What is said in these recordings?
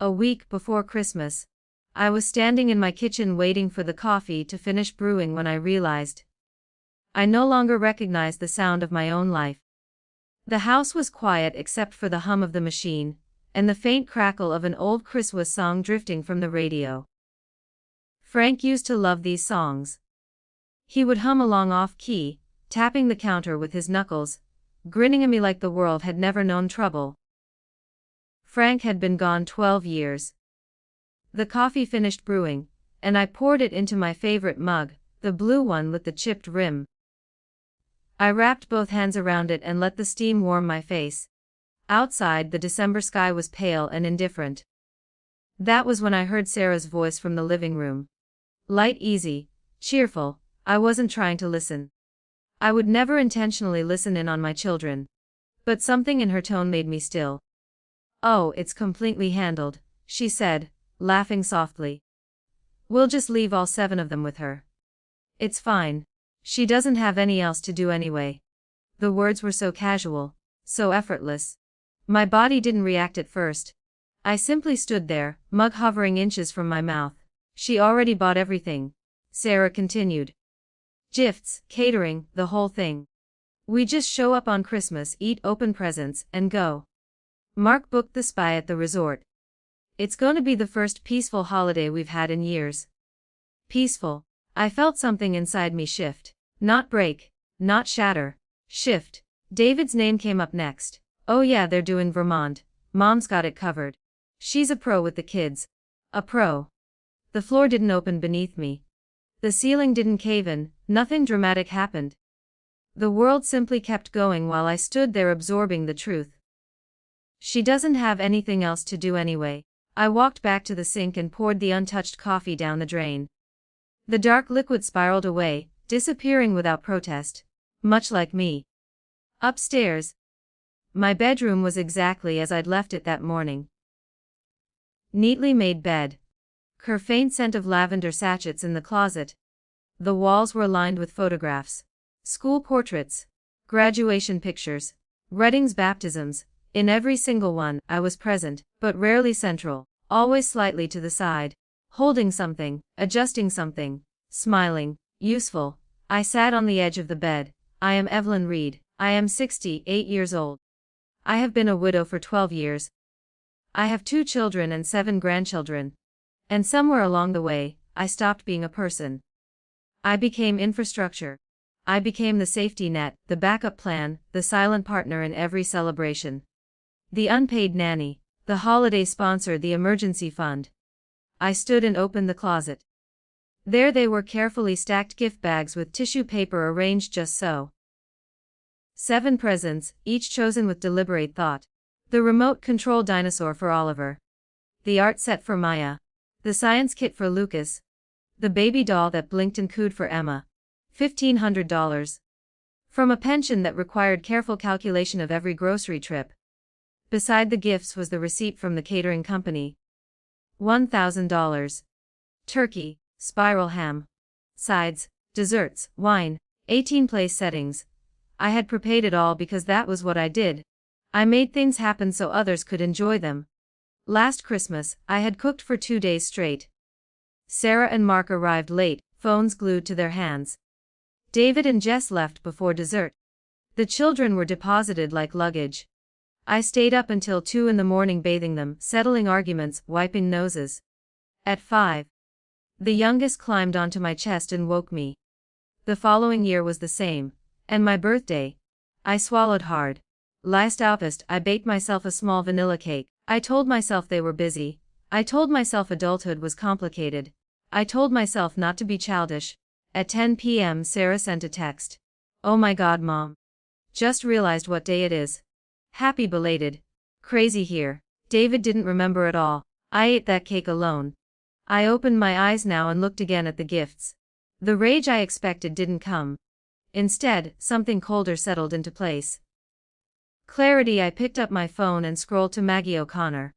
A week before Christmas. I was standing in my kitchen waiting for the coffee to finish brewing when I realized I no longer recognized the sound of my own life. The house was quiet except for the hum of the machine, and the faint crackle of an old Christmas song drifting from the radio. Frank used to love these songs. He would hum along off-key, tapping the counter with his knuckles, grinning at me like the world had never known trouble. Frank had been gone 12 years. The coffee finished brewing, and I poured it into my favorite mug, the blue one with the chipped rim. I wrapped both hands around it and let the steam warm my face. Outside, the December sky was pale and indifferent. That was when I heard Sarah's voice from the living room. Light, easy, cheerful. I wasn't trying to listen. I would never intentionally listen in on my children. But something in her tone made me still. "Oh, it's completely handled," she said, laughing softly. "We'll just leave all 7 of them with her. It's fine. She doesn't have any else to do anyway." The words were so casual, so effortless. My body didn't react at first. I simply stood there, mug hovering inches from my mouth. "She already bought everything," Sarah continued. "Gifts, catering, the whole thing. We just show up on Christmas, eat, open presents, and go. Mark booked the spa at the resort. It's going to be the first peaceful holiday we've had in years." Peaceful. I felt something inside me shift. Not break, not shatter. Shift. David's name came up next. "Oh yeah, they're doing Vermont. Mom's got it covered. She's a pro with the kids. A pro." The floor didn't open beneath me. The ceiling didn't cave in, nothing dramatic happened. The world simply kept going while I stood there absorbing the truth. She doesn't have anything else to do anyway. I walked back to the sink and poured the untouched coffee down the drain. The dark liquid spiraled away, disappearing without protest. Much like me. Upstairs. My bedroom was exactly as I'd left it that morning. Neatly made bed. Her faint scent of lavender sachets in the closet. The walls were lined with photographs. School portraits. Graduation pictures. Weddings, baptisms. In every single one, I was present, but rarely central, always slightly to the side. Holding something, adjusting something, smiling, useful. I sat on the edge of the bed. I am Evelyn Reed. I am 68 years old. I have been a widow for 12 years. I have 2 children and 7 grandchildren. And somewhere along the way, I stopped being a person. I became infrastructure. I became the safety net, the backup plan, the silent partner in every celebration. The unpaid nanny, the holiday sponsor, the emergency fund. I stood and opened the closet. There they were, carefully stacked gift bags with tissue paper arranged just so. 7 presents, each chosen with deliberate thought. The remote control dinosaur for Oliver. The art set for Maya. The science kit for Lucas. The baby doll that blinked and cooed for Emma. $1,500. From a pension that required careful calculation of every grocery trip. Beside the gifts was the receipt from the catering company. $1,000. Turkey, spiral ham. Sides, desserts, wine, 18 place settings. I had prepaid it all because that was what I did. I made things happen so others could enjoy them. Last Christmas, I had cooked for 2 days straight. Sarah and Mark arrived late, phones glued to their hands. David and Jess left before dessert. The children were deposited like luggage. I stayed up until 2 in the morning bathing them, settling arguments, wiping noses. At 5. The youngest climbed onto my chest and woke me. The following year was the same. And my birthday. I swallowed hard. Last August, I baked myself a small vanilla cake. I told myself they were busy. I told myself adulthood was complicated. I told myself not to be childish. At 10 p.m. Sarah sent a text. "Oh my God, Mom. Just realized what day it is. Happy belated. Crazy here." David didn't remember at all. I ate that cake alone. I opened my eyes now and looked again at the gifts. The rage I expected didn't come. Instead, something colder settled into place. Clarity. I picked up my phone and scrolled to Maggie O'Connor.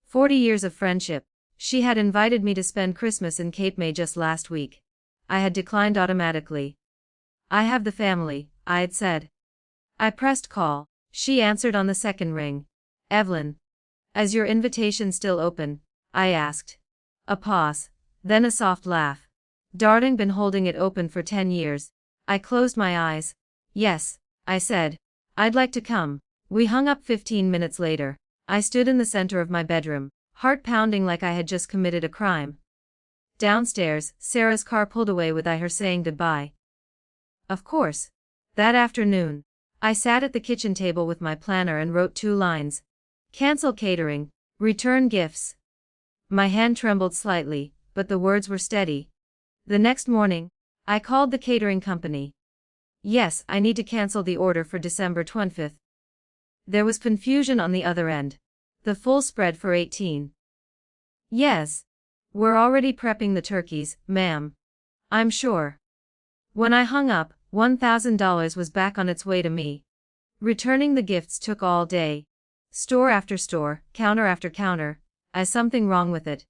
40 years of friendship. She had invited me to spend Christmas in Cape May just last week. I had declined automatically. "I have the family," I had said. I pressed call. She answered on the second ring. "Evelyn." Is your invitation still open? I asked. A pause, then a soft laugh. Darling, been holding it open for 10 years. I closed my eyes. Yes, I said. I'd like to come. We hung up 15 minutes later. I stood in the center of my bedroom, heart pounding like I had just committed a crime. Downstairs, Sarah's car pulled away with her saying goodbye. Of course. That afternoon, I sat at the kitchen table with my planner and wrote 2 lines. Cancel catering, return gifts. My hand trembled slightly, but the words were steady. The next morning, I called the catering company. Yes, I need to cancel the order for December 25th. There was confusion on the other end. The full spread for 18. Yes. We're already prepping the turkeys, ma'am. I'm sure. When I hung up, $1,000 was back on its way to me. Returning the gifts took all day. Store after store, counter after counter. Is something wrong with it?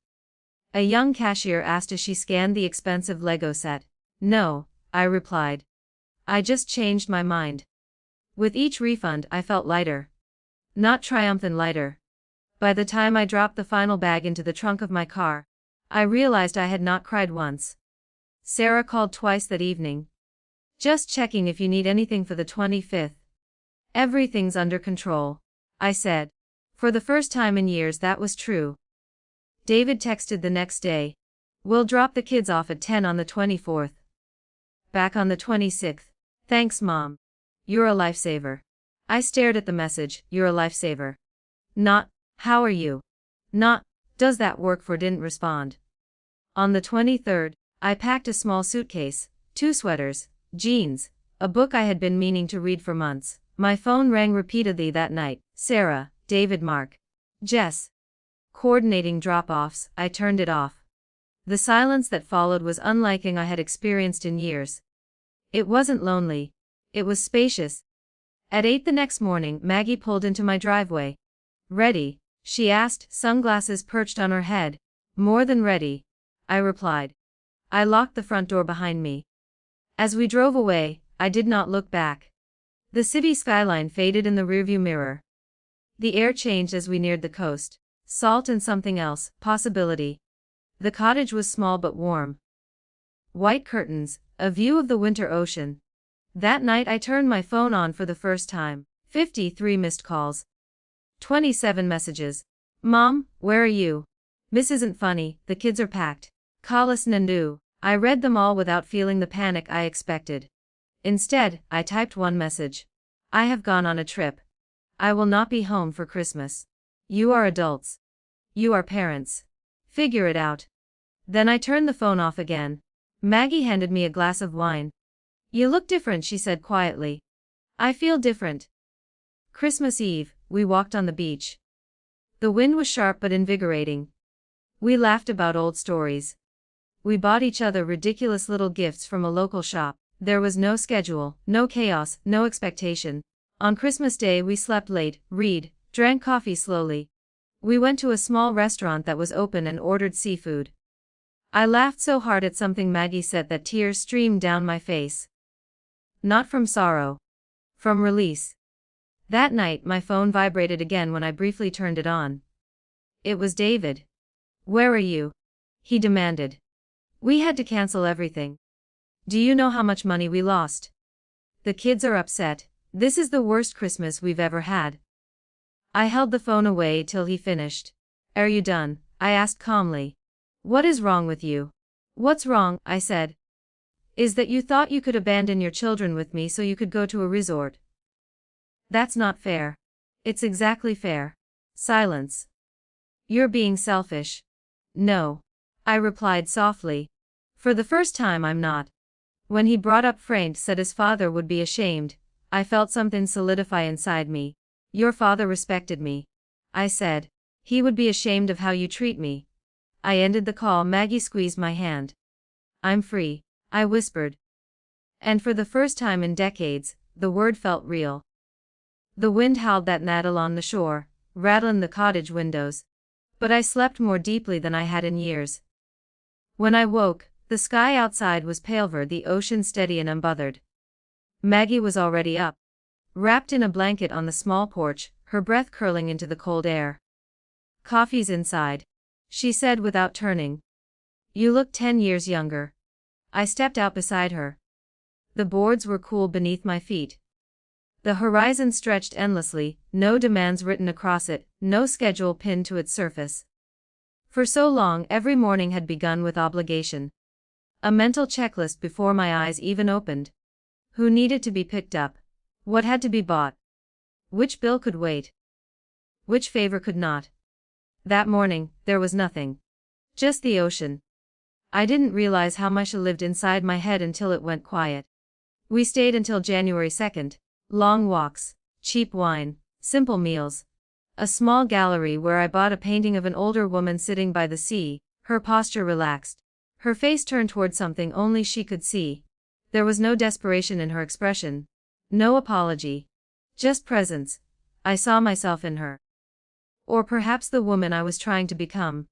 A young cashier asked as she scanned the expensive Lego set. No, I replied. I just changed my mind. With each refund, I felt lighter. Not triumphant lighter. By the time I dropped the final bag into the trunk of my car, I realized I had not cried once. Sarah called twice that evening. Just checking if you need anything for the 25th. Everything's under control, I said. For the first time in years that was true. David texted the next day. We'll drop the kids off at 10 on the 24th. Back on the 26th. Thanks, Mom. You're a lifesaver. I stared at the message, you're a lifesaver. Not, how are you? Not, does that work for? Didn't respond. On the 23rd, I packed a small suitcase, 2 sweaters, jeans, a book I had been meaning to read for months. My phone rang repeatedly that night. Sarah, David, Mark, Jess. Coordinating drop-offs, I turned it off. The silence that followed was unlike anything I had experienced in years. It wasn't lonely. It was spacious. At 8 the next morning, Maggie pulled into my driveway. Ready? She asked, sunglasses perched on her head. More than ready, I replied. I locked the front door behind me. As we drove away, I did not look back. The city skyline faded in the rearview mirror. The air changed as we neared the coast. Salt and something else, possibility. The cottage was small but warm. White curtains, a view of the winter ocean. That night I turned my phone on for the first time. 53 missed calls. 27 messages. Mom, where are you? This isn't funny, the kids are packed. Kalas Nandu. I read them all without feeling the panic I expected. Instead, I typed one message. I have gone on a trip. I will not be home for Christmas. You are adults. You are parents. Figure it out. Then I turned the phone off again. Maggie handed me a glass of wine. You look different, she said quietly. I feel different. Christmas Eve, we walked on the beach. The wind was sharp but invigorating. We laughed about old stories. We bought each other ridiculous little gifts from a local shop. There was no schedule, no chaos, no expectation. On Christmas Day we slept late, read, drank coffee slowly. We went to a small restaurant that was open and ordered seafood. I laughed so hard at something Maggie said that tears streamed down my face. Not from sorrow. From release. That night my phone vibrated again when I briefly turned it on. It was David. Where are you? He demanded. We had to cancel everything. Do you know how much money we lost? The kids are upset. This is the worst Christmas we've ever had. I held the phone away till he finished. Are you done? I asked calmly. What is wrong with you? What's wrong, I said. Is that you thought you could abandon your children with me so you could go to a resort. That's not fair. It's exactly fair. Silence. You're being selfish. No. I replied softly. For the first time I'm not. When he brought up Frank said his father would be ashamed, I felt something solidify inside me. Your father respected me. I said. He would be ashamed of how you treat me. I ended the call. Maggie squeezed my hand. I'm free, I whispered. And for the first time in decades, the word felt real. The wind howled that night along the shore, rattling the cottage windows. But I slept more deeply than I had in years. When I woke, the sky outside was paler, the ocean steady and unbothered. Maggie was already up. Wrapped in a blanket on the small porch, her breath curling into the cold air. Coffee's inside, she said without turning. You look 10 years younger. I stepped out beside her. The boards were cool beneath my feet. The horizon stretched endlessly, no demands written across it, no schedule pinned to its surface. For so long, every morning had begun with obligation. A mental checklist before my eyes even opened. Who needed to be picked up? What had to be bought? Which bill could wait? Which favor could not? That morning, there was nothing. Just the ocean. I didn't realize how much lived inside my head until it went quiet. We stayed until January 2nd. Long walks, cheap wine, simple meals. A small gallery where I bought a painting of an older woman sitting by the sea, her posture relaxed. Her face turned toward something only she could see. There was no desperation in her expression. No apology. Just presence. I saw myself in her. Or perhaps the woman I was trying to become.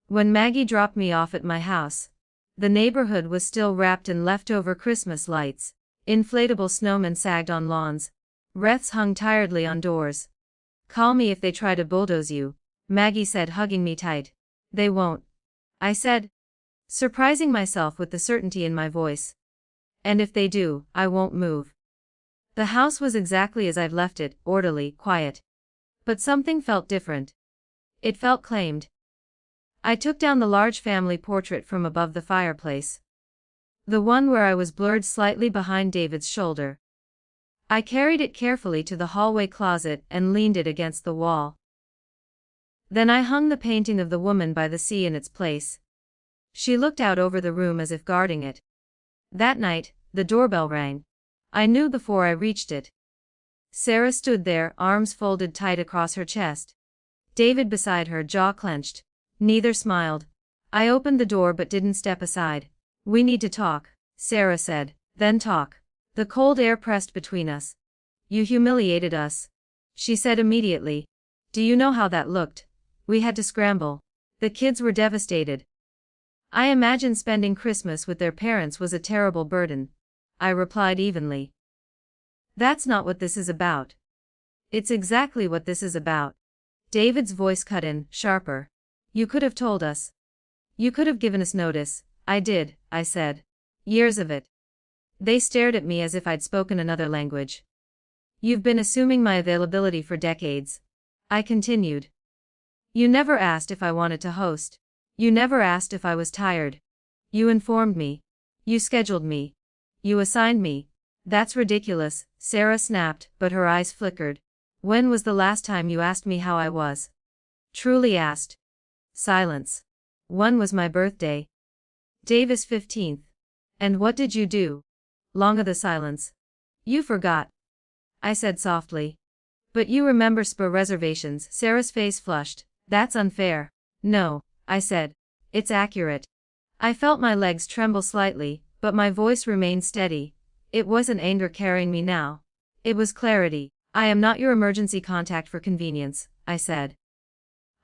When Maggie dropped me off at my house, the neighborhood was still wrapped in leftover Christmas lights. Inflatable snowmen sagged on lawns. Wreaths hung tiredly on doors. Call me if they try to bulldoze you, Maggie said, hugging me tight. They won't, I said, surprising myself with the certainty in my voice. And if they do, I won't move. The house was exactly as I'd left it, orderly, quiet. But something felt different. It felt claimed. I took down the large family portrait from above the fireplace. The one where I was blurred slightly behind David's shoulder. I carried it carefully to the hallway closet and leaned it against the wall. Then I hung the painting of the woman by the sea in its place. She looked out over the room as if guarding it. That night, the doorbell rang. I knew before I reached it. Sarah stood there, arms folded tight across her chest. David beside her, jaw clenched. Neither smiled. I opened the door but didn't step aside. We need to talk, Sarah said. Then talk. The cold air pressed between us. You humiliated us, she said immediately. Do you know how that looked? We had to scramble. The kids were devastated. I imagine spending Christmas with their parents was a terrible burden, I replied evenly. That's not what this is about. It's exactly what this is about. David's voice cut in, sharper. You could have told us. You could have given us notice. I did, I said. Years of it. They stared at me as if I'd spoken another language. You've been assuming my availability for decades, I continued. You never asked if I wanted to host. You never asked if I was tired. You informed me. You scheduled me. You assigned me. That's ridiculous, Sarah snapped, but her eyes flickered. When was the last time you asked me how I was? Truly asked. Silence. When was my birthday? Davis 15th. And what did you do? Longer the silence. You forgot, I said softly. But you remember spa reservations. Sarah's face flushed. That's unfair. No, I said. It's accurate. I felt my legs tremble slightly, but my voice remained steady. It wasn't anger carrying me now. It was clarity. I am not your emergency contact for convenience, I said.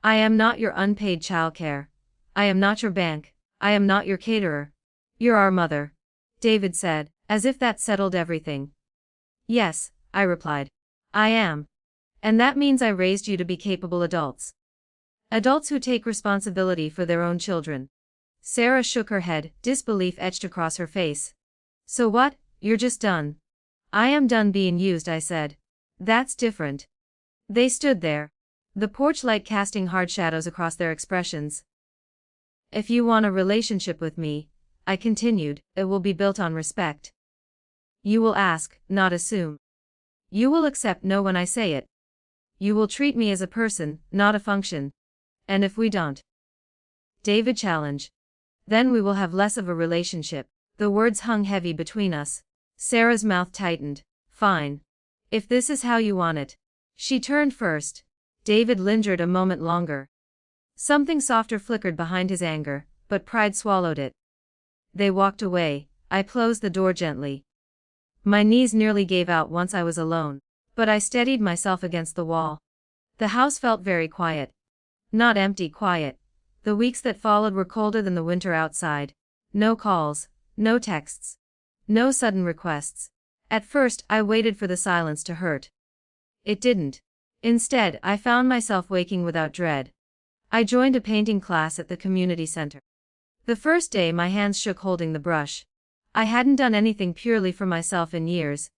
I am not your unpaid childcare. I am not your bank. I am not your caterer. You're our mother, David said, as if that settled everything. Yes, I replied. I am. And that means I raised you to be capable adults. Adults who take responsibility for their own children. Sarah shook her head, disbelief etched across her face. So what? You're just done. I am done being used, I said. That's different. They stood there, the porch light casting hard shadows across their expressions. If you want a relationship with me, I continued, it will be built on respect. You will ask, not assume. You will accept no when I say it. You will treat me as a person, not a function. And if we don't? David challenged. Then we will have less of a relationship. The words hung heavy between us. Sarah's mouth tightened. Fine. If this is how you want it. She turned first. David lingered a moment longer. Something softer flickered behind his anger, but pride swallowed it. They walked away. I closed the door gently. My knees nearly gave out once I was alone, but I steadied myself against the wall. The house felt very quiet. Not empty, quiet. The weeks that followed were colder than the winter outside. No calls, no texts, no sudden requests. At first, I waited for the silence to hurt. It didn't. Instead, I found myself waking without dread. I joined a painting class at the community center. The first day my hands shook holding the brush. I hadn't done anything purely for myself in years.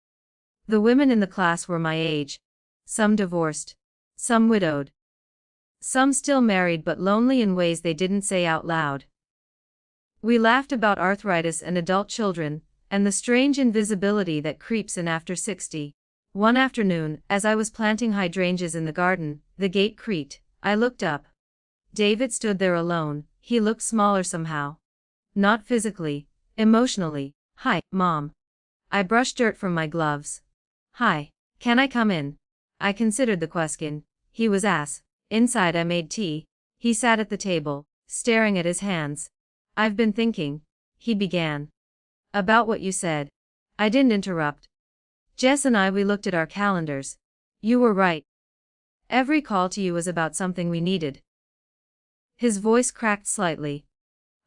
The women in the class were my age. Some divorced. Some widowed. Some still married but lonely in ways they didn't say out loud. We laughed about arthritis and adult children, and the strange invisibility that creeps in after 60. One afternoon, as I was planting hydrangeas in the garden, the gate creaked. I looked up. David stood there alone. He looked smaller somehow. Not physically, emotionally. "Hi, Mom." I brushed dirt from my gloves. "Hi. Can I come in?" I considered the question. He was ass. Inside I made tea. He sat at the table, staring at his hands. "I've been thinking," he began. "About what you said." I didn't interrupt. Jess and we looked at our calendars. You were right. Every call to you was about something we needed. His voice cracked slightly.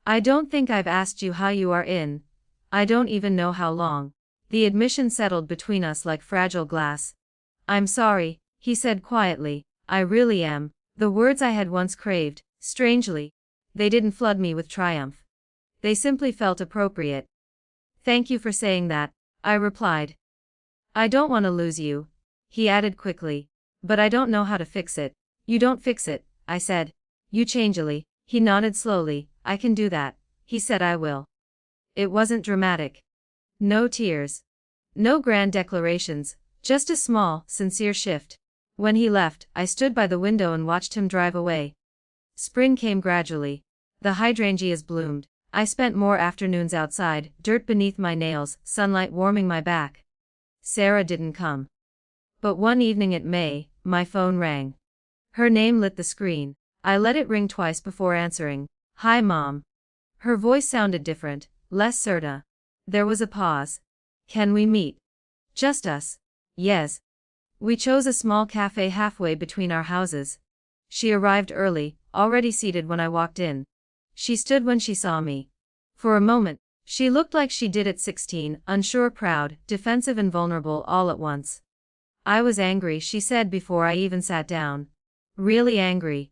"I don't think I've asked you how you are in. I don't even know how long." The admission settled between us like fragile glass. "I'm sorry," he said quietly. "I really am." The words I had once craved, strangely, they didn't flood me with triumph. They simply felt appropriate. "Thank you for saying that," I replied. "I don't want to lose you," he added quickly. "But I don't know how to fix it." "You don't fix it," I said. "You changely." He nodded slowly. "I can do that," he said. "I will." It wasn't dramatic. No tears. No grand declarations, just a small, sincere shift. When he left, I stood by the window and watched him drive away. Spring came gradually. The hydrangeas bloomed. I spent more afternoons outside, dirt beneath my nails, sunlight warming my back. Sarah didn't come. But one evening in May, my phone rang. Her name lit the screen. I let it ring twice before answering. "Hi, Mom." Her voice sounded different, less certain. There was a pause. "Can we meet?" "Just us." "Yes." We chose a small cafe halfway between our houses. She arrived early, already seated when I walked in. She stood when she saw me. For a moment, she looked like she did at 16, unsure, proud, defensive and vulnerable all at once. "I was angry," she said before I even sat down. "Really angry."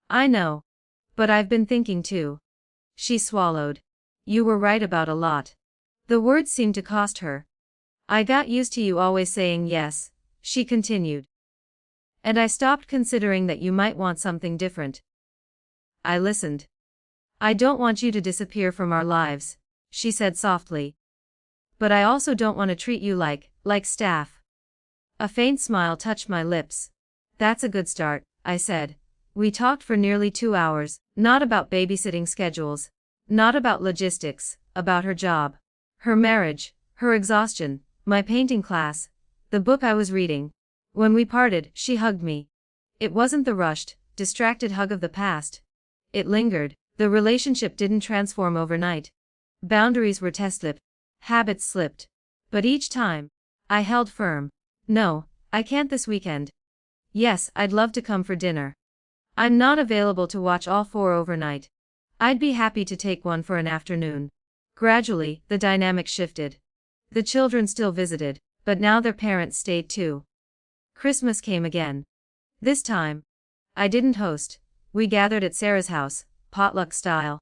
"I know. But I've been thinking too." She swallowed. "You were right about a lot." The words seemed to cost her. "I got used to you always saying yes," she continued. "And I stopped considering that you might want something different." I listened. "I don't want you to disappear from our lives," she said softly. "But I also don't want to treat you like staff." A faint smile touched my lips. "That's a good start," I said. We talked for nearly 2 hours, not about babysitting schedules, not about logistics, about her job, her marriage, her exhaustion, my painting class, the book I was reading. When we parted, she hugged me. It wasn't the rushed, distracted hug of the past. It lingered. The relationship didn't transform overnight. Boundaries were tested. Habits slipped. But each time, I held firm. "No, I can't this weekend." "Yes, I'd love to come for dinner. I'm not available to watch all 4 overnight. I'd be happy to take one for an afternoon." Gradually, the dynamic shifted. The children still visited, but now their parents stayed too. Christmas came again. This time, I didn't host. We gathered at Sarah's house, potluck style.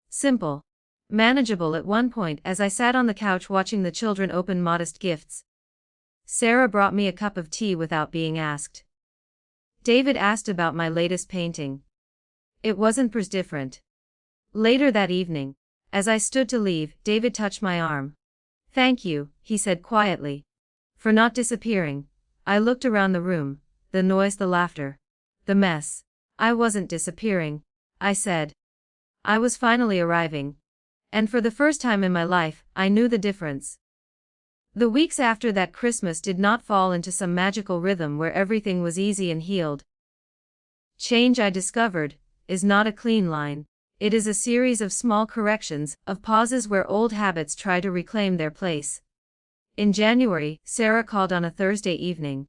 Simple. Manageable at one point as I sat on the couch watching the children open modest gifts. Sarah brought me a cup of tea without being asked. David asked about my latest painting. It wasn't pers different. Later that evening, as I stood to leave, David touched my arm. "Thank you," he said quietly, "for not disappearing." I looked around the room, the noise, the laughter, the mess. "I wasn't disappearing," I said. "I was finally arriving." And for the first time in my life, I knew the difference. The weeks after that Christmas did not fall into some magical rhythm where everything was easy and healed. Change, I discovered, is not a clean line. It is a series of small corrections, of pauses where old habits try to reclaim their place. In January, Sarah called on a Thursday evening.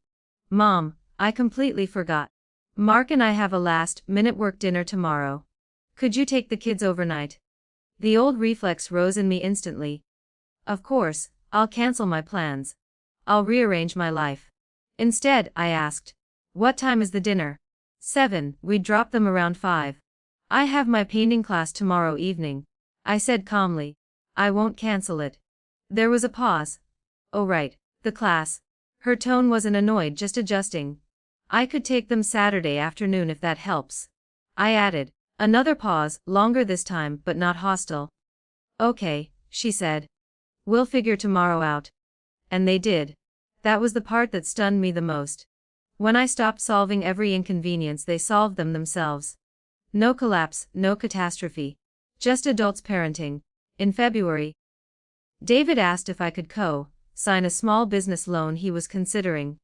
"Mom, I completely forgot. Mark and I have a last-minute work dinner tomorrow. Could you take the kids overnight?" The old reflex rose in me instantly. Of course, I'll cancel my plans. I'll rearrange my life. Instead, I asked, What time is the dinner? 7, we'd drop them around 5. I have my painting class tomorrow evening, I said calmly. I won't cancel it. There was a pause. Oh right, the class. Her tone wasn't annoyed, just adjusting. I could take them Saturday afternoon if that helps. I added. Another pause, longer this time, but not hostile. Okay, she said. We'll figure tomorrow out. And they did. That was the part that stunned me the most. When I stopped solving every inconvenience, they solved them themselves. No collapse, no catastrophe. Just adults parenting. In February, David asked if I could sign a small business loan he was considering.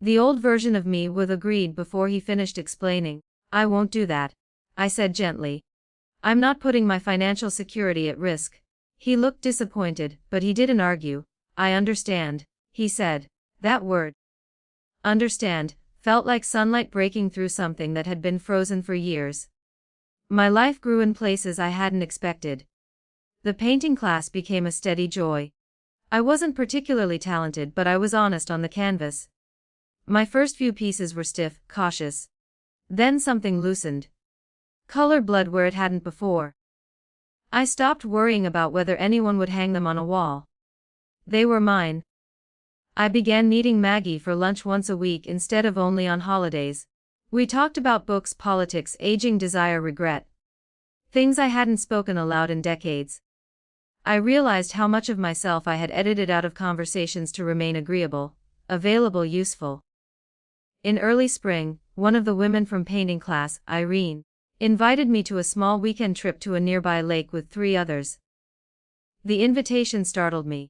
The old version of me would have agreed before he finished explaining. I won't do that, I said gently. I'm not putting my financial security at risk. He looked disappointed, but he didn't argue. I understand, he said. That word, understand, felt like sunlight breaking through something that had been frozen for years. My life grew in places I hadn't expected. The painting class became a steady joy. I wasn't particularly talented, but I was honest on the canvas. My first few pieces were stiff, cautious. Then something loosened. Color blood where it hadn't before. I stopped worrying about whether anyone would hang them on a wall. They were mine. I began meeting Maggie for lunch once a week instead of only on holidays. We talked about books, politics, aging, desire, regret. Things I hadn't spoken aloud in decades. I realized how much of myself I had edited out of conversations to remain agreeable, available, useful. In early spring, one of the women from painting class, Irene, invited me to a small weekend trip to a nearby lake with 3 others. The invitation startled me.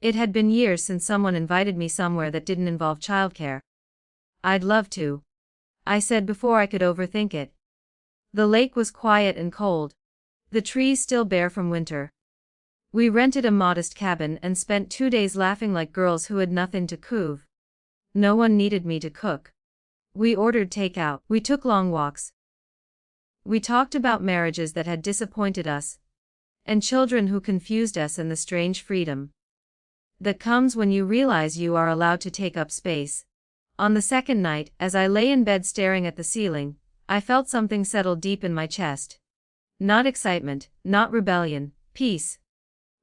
It had been years since someone invited me somewhere that didn't involve childcare. I'd love to, I said before I could overthink it. The lake was quiet and cold. The trees still bare from winter. We rented a modest cabin and spent 2 days laughing like girls who had nothing to prove. No one needed me to cook. We ordered takeout. We took long walks. We talked about marriages that had disappointed us, and children who confused us, and the strange freedom that comes when you realize you are allowed to take up space. On the second night, as I lay in bed staring at the ceiling, I felt something settle deep in my chest. Not excitement, not rebellion, peace.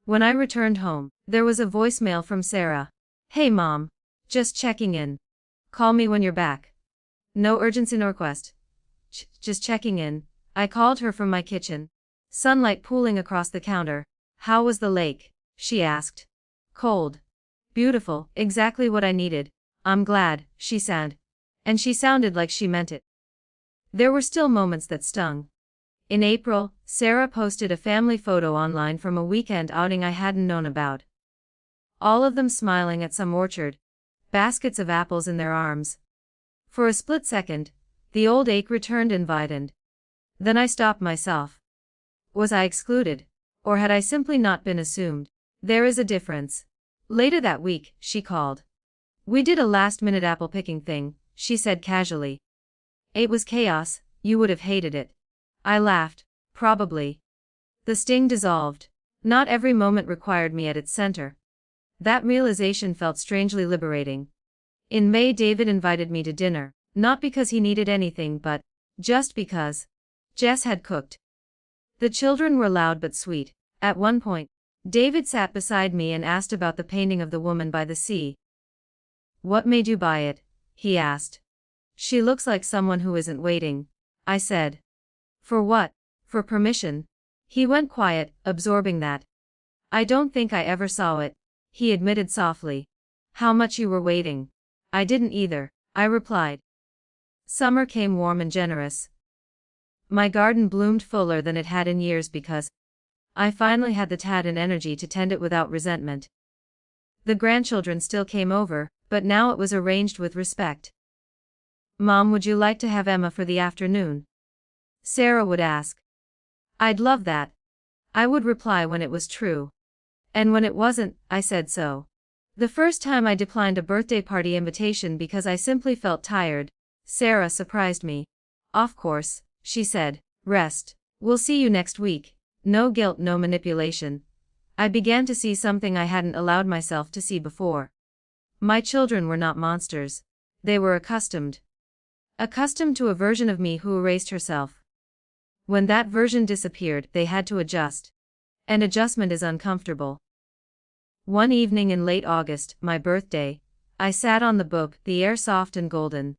When I returned home, there was a voicemail from Sarah. Hey Mom. Just checking in. Call me when you're back. No urgency nor request. Just checking in. I called her from my kitchen. Sunlight pooling across the counter. How was the lake? She asked. Cold. Beautiful, exactly what I needed. I'm glad, she said. And she sounded like she meant it. There were still moments that stung. In April, Sarah posted a family photo online from a weekend outing I hadn't known about. All of them smiling at some orchard. Baskets of apples in their arms. For a split second, the old ache returned, invited. Then I stopped myself. Was I excluded? Or had I simply not been assumed? There is a difference. Later that week, she called. We did a last-minute apple-picking thing, she said casually. It was chaos, you would have hated it. I laughed. Probably. The sting dissolved. Not every moment required me at its center. That realization felt strangely liberating. In May, David invited me to dinner, not because he needed anything but just because. Jess had cooked. The children were loud but sweet. At one point, David sat beside me and asked about the painting of the woman by the sea. What made you buy it? He asked. She looks like someone who isn't waiting, I said. For what? For permission. He went quiet, absorbing that. I don't think I ever saw it, he admitted softly. How much you were waiting? I didn't either, I replied. Summer came warm and generous. My garden bloomed fuller than it had in years because I finally had the tad and energy to tend it without resentment. The grandchildren still came over, but now it was arranged with respect. Mom, would you like to have Emma for the afternoon? Sarah would ask. I'd love that. I would reply when it was true. And when it wasn't, I said so. The first time I declined a birthday party invitation because I simply felt tired, Sarah surprised me. Of course, she said. Rest. We'll see you next week. No guilt, no manipulation. I began to see something I hadn't allowed myself to see before. My children were not monsters. They were accustomed. Accustomed to a version of me who erased herself. When that version disappeared, they had to adjust. And adjustment is uncomfortable. One evening in late August, my birthday, I sat on the book, the air soft and golden.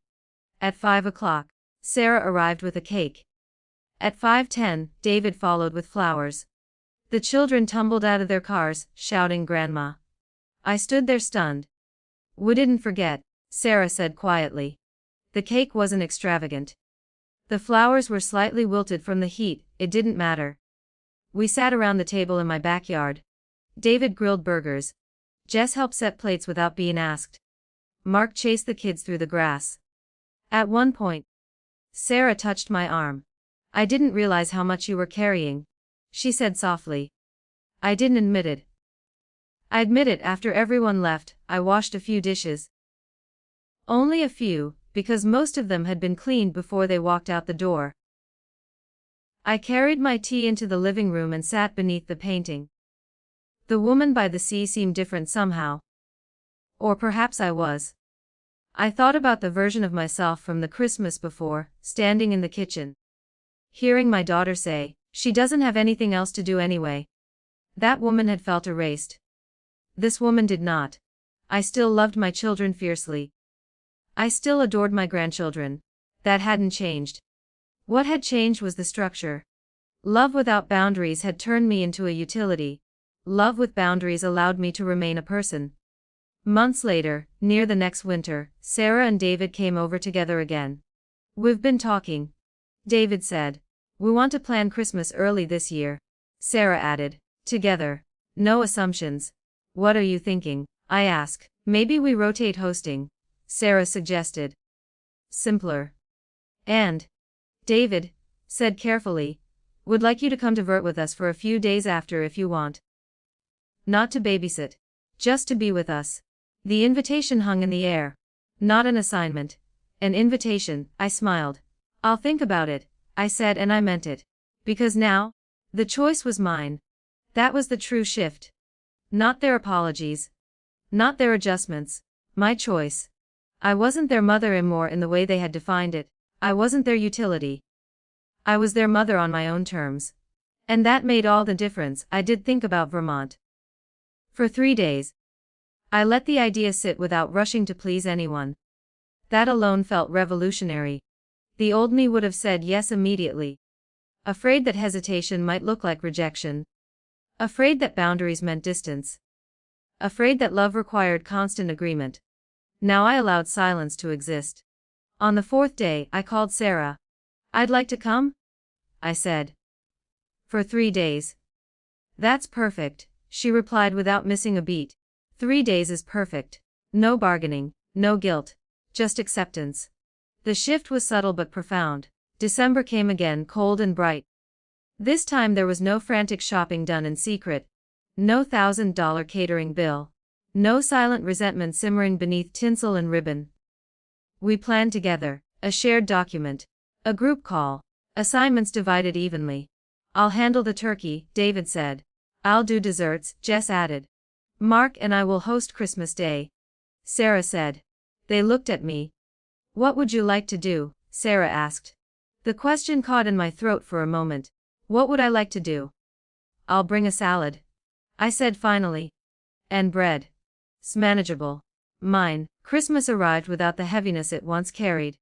At 5 o'clock, Sarah arrived with a cake. At 5:10, David followed with flowers. The children tumbled out of their cars, shouting "Grandma." I stood there stunned. "We didn't forget," Sarah said quietly. The cake wasn't extravagant. The flowers were slightly wilted from the heat, it didn't matter. We sat around the table in my backyard. David grilled burgers. Jess helped set plates without being asked. Mark chased the kids through the grass. At one point, Sarah touched my arm. "I didn't realize how much you were carrying," she said softly. I didn't admit it. I admit it after everyone left, I washed a few dishes. Only a few, because most of them had been cleaned before they walked out the door. I carried my tea into the living room and sat beneath the painting. The woman by the sea seemed different somehow. Or perhaps I was. I thought about the version of myself from the Christmas before, standing in the kitchen. Hearing my daughter say, "She doesn't have anything else to do anyway." That woman had felt erased. This woman did not. I still loved my children fiercely. I still adored my grandchildren. That hadn't changed. What had changed was the structure. Love without boundaries had turned me into a utility. Love with boundaries allowed me to remain a person. Months later, near the next winter, Sarah and David came over together again. "We've been talking," David said. "We want to plan Christmas early this year," Sarah added. "Together. No assumptions." "What are you thinking?" I asked. "Maybe we rotate hosting," Sarah suggested. "Simpler." "And David said carefully, "would like you to come to Vert with us for a few days after if you want. Not to babysit. Just to be with us." The invitation hung in the air. Not an assignment. An invitation, I smiled. "I'll think about it," I said, and I meant it. Because now, the choice was mine. That was the true shift. Not their apologies. Not their adjustments. My choice. I wasn't their mother anymore in the way they had defined it. I wasn't their utility. I was their mother on my own terms. And that made all the difference. I did think about Vermont. For 3 days. I let the idea sit without rushing to please anyone. That alone felt revolutionary. The old me would have said yes immediately. Afraid that hesitation might look like rejection. Afraid that boundaries meant distance. Afraid that love required constant agreement. Now I allowed silence to exist. On the 4th day, I called Sarah. "I'd like to come?" I said. "For 3 days." "That's perfect," she replied without missing a beat. 3 days is perfect. No bargaining, no guilt. Just acceptance. The shift was subtle but profound. December came again, cold and bright. This time there was no frantic shopping done in secret. No $1,000 catering bill. No silent resentment simmering beneath tinsel and ribbon. We planned together. A shared document. A group call. Assignments divided evenly. "I'll handle the turkey," David said. "I'll do desserts," Jess added. "Mark and I will host Christmas Day," Sarah said. They looked at me. "What would you like to do?" Sarah asked. The question caught in my throat for a moment. What would I like to do? "I'll bring a salad," I said finally. "And bread. It's manageable." Mine. Christmas arrived without the heaviness it once carried.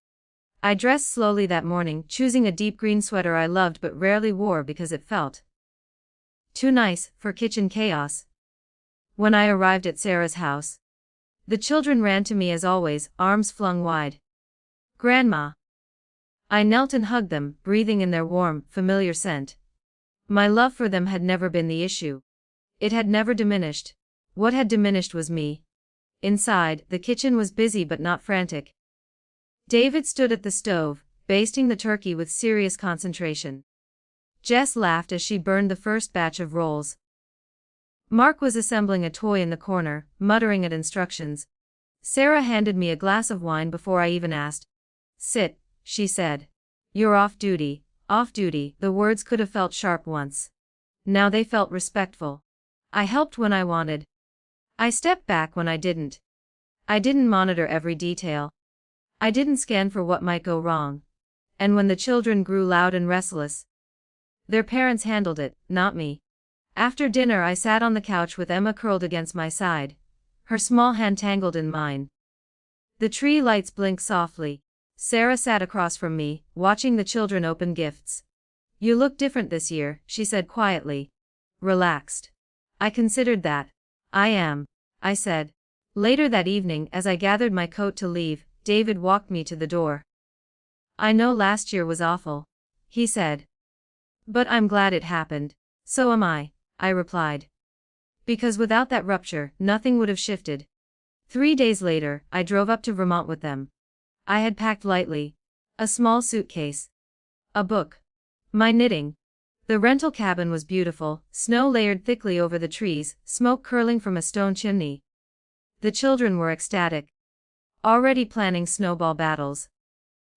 I dressed slowly that morning, choosing a deep green sweater I loved but rarely wore because it felt too nice for kitchen chaos. When I arrived at Sarah's house, the children ran to me as always, arms flung wide. "Grandma." I knelt and hugged them, breathing in their warm, familiar scent. My love for them had never been the issue. It had never diminished. What had diminished was me. Inside, the kitchen was busy but not frantic. David stood at the stove, basting the turkey with serious concentration. Jess laughed as she burned the first batch of rolls. Mark was assembling a toy in the corner, muttering at instructions. Sarah handed me a glass of wine before I even asked. "Sit," she said. "You're off duty." Off duty, the words could have felt sharp once. Now they felt respectful. I helped when I wanted. I stepped back when I didn't. I didn't monitor every detail. I didn't scan for what might go wrong. And when the children grew loud and restless, their parents handled it, not me. After dinner, I sat on the couch with Emma curled against my side, her small hand tangled in mine. The tree lights blinked softly. Sarah sat across from me, watching the children open gifts. You look different this year, she said quietly. Relaxed. I considered that. I am, I said. Later that evening, as I gathered my coat to leave, David walked me to the door. I know last year was awful, he said. But I'm glad it happened. So am I replied. Because without that rupture, nothing would have shifted. 3 days later, I drove up to Vermont with them. I had packed lightly. A small suitcase. A book. My knitting. The rental cabin was beautiful, snow layered thickly over the trees, smoke curling from a stone chimney. The children were ecstatic. Already planning snowball battles.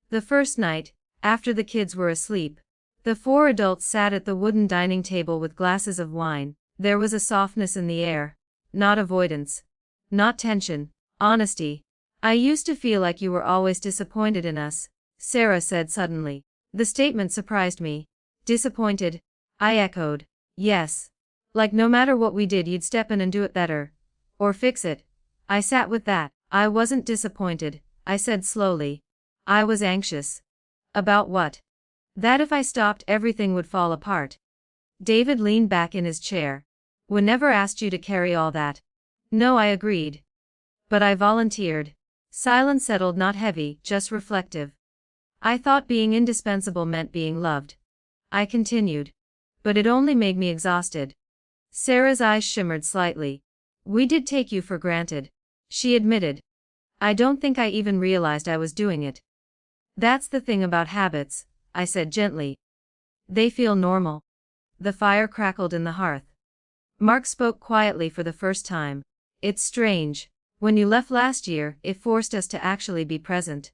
The first night, after the kids were asleep, the 4 adults sat at the wooden dining table with glasses of wine. There was a softness in the air. Not avoidance. Not tension. Honesty. I used to feel like you were always disappointed in us, Sarah said suddenly. The statement surprised me. Disappointed? I echoed. Yes. Like no matter what we did you'd step in and do it better. Or fix it. I sat with that. I wasn't disappointed, I said slowly. I was anxious. About what? That if I stopped everything would fall apart. David leaned back in his chair. We never asked you to carry all that. No, I agreed. But I volunteered. Silence settled, not heavy, just reflective. I thought being indispensable meant being loved. I continued. But it only made me exhausted. Sarah's eyes shimmered slightly. We did take you for granted, she admitted. I don't think I even realized I was doing it. That's the thing about habits, I said gently. They feel normal. The fire crackled in the hearth. Mark spoke quietly for the first time. It's strange. When you left last year, it forced us to actually be present.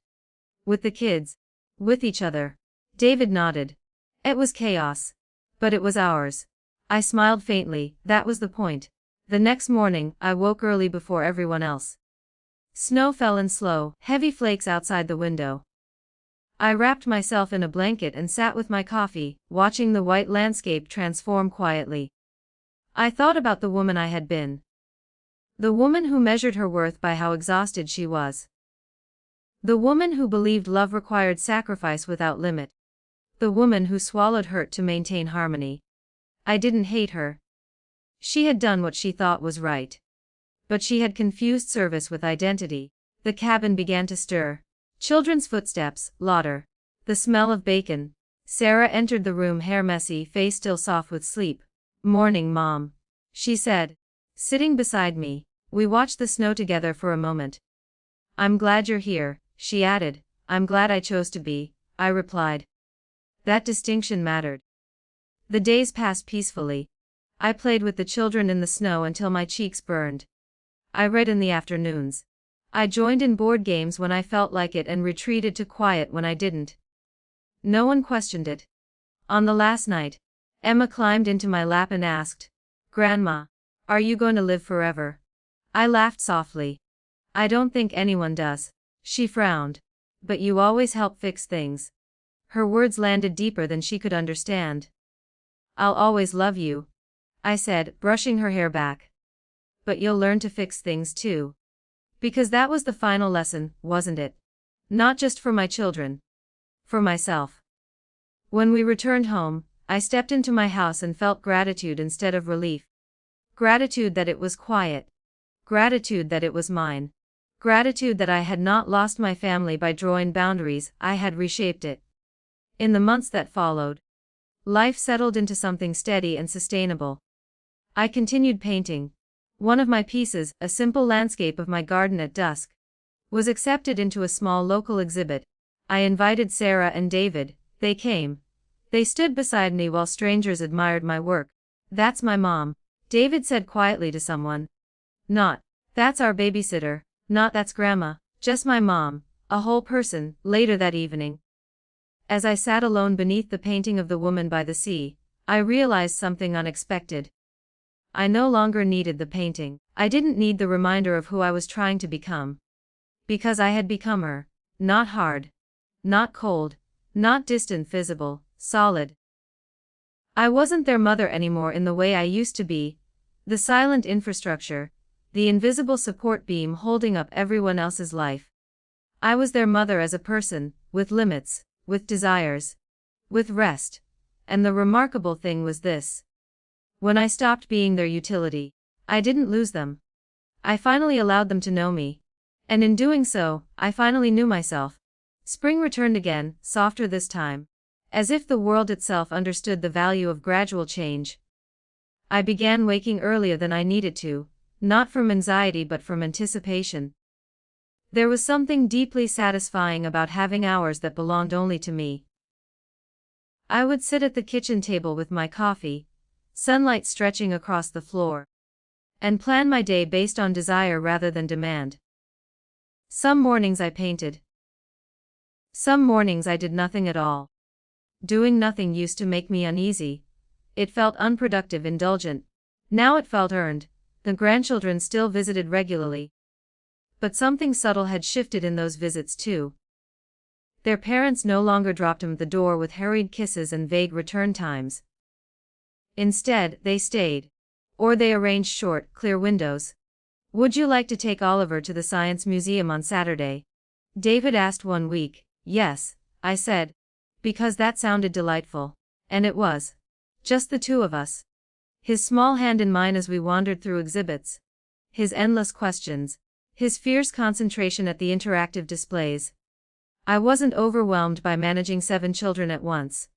With the kids. With each other. David nodded. It was chaos. But it was ours. I smiled faintly. That was the point. The next morning, I woke early before everyone else. Snow fell in slow, heavy flakes outside the window. I wrapped myself in a blanket and sat with my coffee, watching the white landscape transform quietly. I thought about the woman I had been. The woman who measured her worth by how exhausted she was. The woman who believed love required sacrifice without limit. The woman who swallowed hurt to maintain harmony. I didn't hate her. She had done what she thought was right. But she had confused service with identity. The cabin began to stir. Children's footsteps, laughter. The smell of bacon. Sarah entered the room, hair messy, face still soft with sleep. Morning, Mom, she said. Sitting beside me, we watched the snow together for a moment. I'm glad you're here, she added. I'm glad I chose to be, I replied. That distinction mattered. The days passed peacefully. I played with the children in the snow until my cheeks burned. I read in the afternoons. I joined in board games when I felt like it and retreated to quiet when I didn't. No one questioned it. On the last night, Emma climbed into my lap and asked, Grandma, are you going to live forever? I laughed softly. I don't think anyone does. She frowned. But you always help fix things. Her words landed deeper than she could understand. I'll always love you, I said, brushing her hair back. But you'll learn to fix things too. Because that was the final lesson, wasn't it? Not just for my children. For myself. When we returned home, I stepped into my house and felt gratitude instead of relief. Gratitude that it was quiet. Gratitude that it was mine. Gratitude that I had not lost my family by drawing boundaries, I had reshaped it. In the months that followed, life settled into something steady and sustainable. I continued painting. One of my pieces, a simple landscape of my garden at dusk, was accepted into a small local exhibit. I invited Sarah and David. They came. They stood beside me while strangers admired my work. That's my mom, David said quietly to someone. Not, that's our babysitter. Not, that's Grandma. Just my mom, a whole person. Later that evening, as I sat alone beneath the painting of the woman by the sea, I realized something unexpected. I no longer needed the painting. I didn't need the reminder of who I was trying to become. Because I had become her. Not hard. Not cold. Not distant, visible, solid. I wasn't their mother anymore in the way I used to be, the silent infrastructure, the invisible support beam holding up everyone else's life. I was their mother as a person, with limits, with desires, with rest. And the remarkable thing was this. When I stopped being their utility, I didn't lose them. I finally allowed them to know me. And in doing so, I finally knew myself. Spring returned again, softer this time. As if the world itself understood the value of gradual change. I began waking earlier than I needed to, not from anxiety but from anticipation. There was something deeply satisfying about having hours that belonged only to me. I would sit at the kitchen table with my coffee, sunlight stretching across the floor, and plan my day based on desire rather than demand. Some mornings I painted. Some mornings I did nothing at all. Doing nothing used to make me uneasy. It felt unproductive, indulgent. Now it felt earned. The grandchildren still visited regularly. But something subtle had shifted in those visits too. Their parents no longer dropped them at the door with hurried kisses and vague return times. Instead, they stayed. Or they arranged short, clear windows. "Would you like to take Oliver to the Science Museum on Saturday?" David asked one week. "Yes," I said. Because that sounded delightful. And it was. Just the two of us. His small hand in mine as we wandered through exhibits. His endless questions. His fierce concentration at the interactive displays. I wasn't overwhelmed by managing 7 children at once.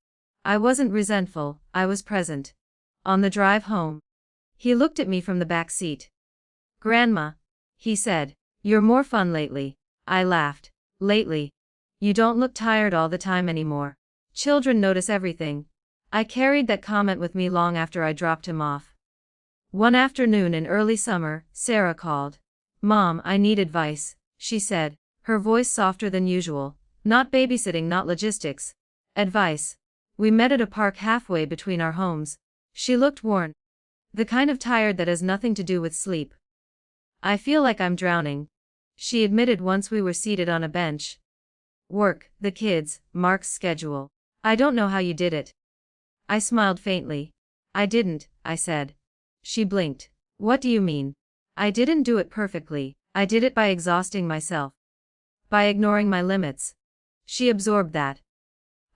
I wasn't resentful, I was present. On the drive home, he looked at me from the back seat. "Grandma," he said, "you're more fun lately." I laughed. "Lately? You don't look tired all the time anymore. Children notice everything." I carried that comment with me long after I dropped him off. One afternoon in early summer, Sarah called. "Mom, I need advice," she said, her voice softer than usual. Not babysitting, not logistics. Advice. We met at a park halfway between our homes. She looked worn. The kind of tired that has nothing to do with sleep. "I feel like I'm drowning," she admitted once we were seated on a bench. "Work, the kids, Mark's schedule. I don't know how you did it." I smiled faintly. "I didn't," I said. She blinked. "What do you mean?" "I didn't do it perfectly. I did it by exhausting myself. By ignoring my limits." She absorbed that.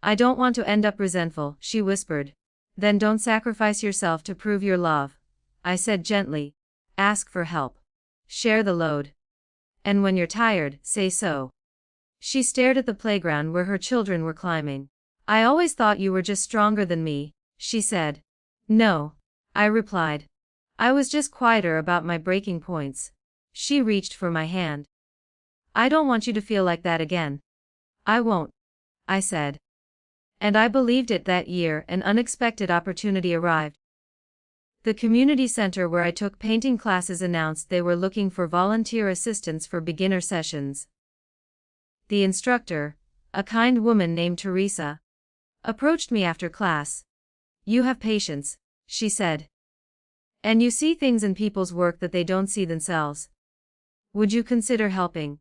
"I don't want to end up resentful," she whispered. "Then don't sacrifice yourself to prove your love," I said gently. "Ask for help. Share the load. And when you're tired, say so." She stared at the playground where her children were climbing. "I always thought you were just stronger than me," she said. "No," I replied. "I was just quieter about my breaking points." She reached for my hand. "I don't want you to feel like that again." "I won't," I said. And I believed it. That year, an unexpected opportunity arrived. The community center where I took painting classes announced they were looking for volunteer assistants for beginner sessions. The instructor, a kind woman named Teresa, approached me after class. "You have patience," she said. "And you see things in people's work that they don't see themselves. Would you consider helping?"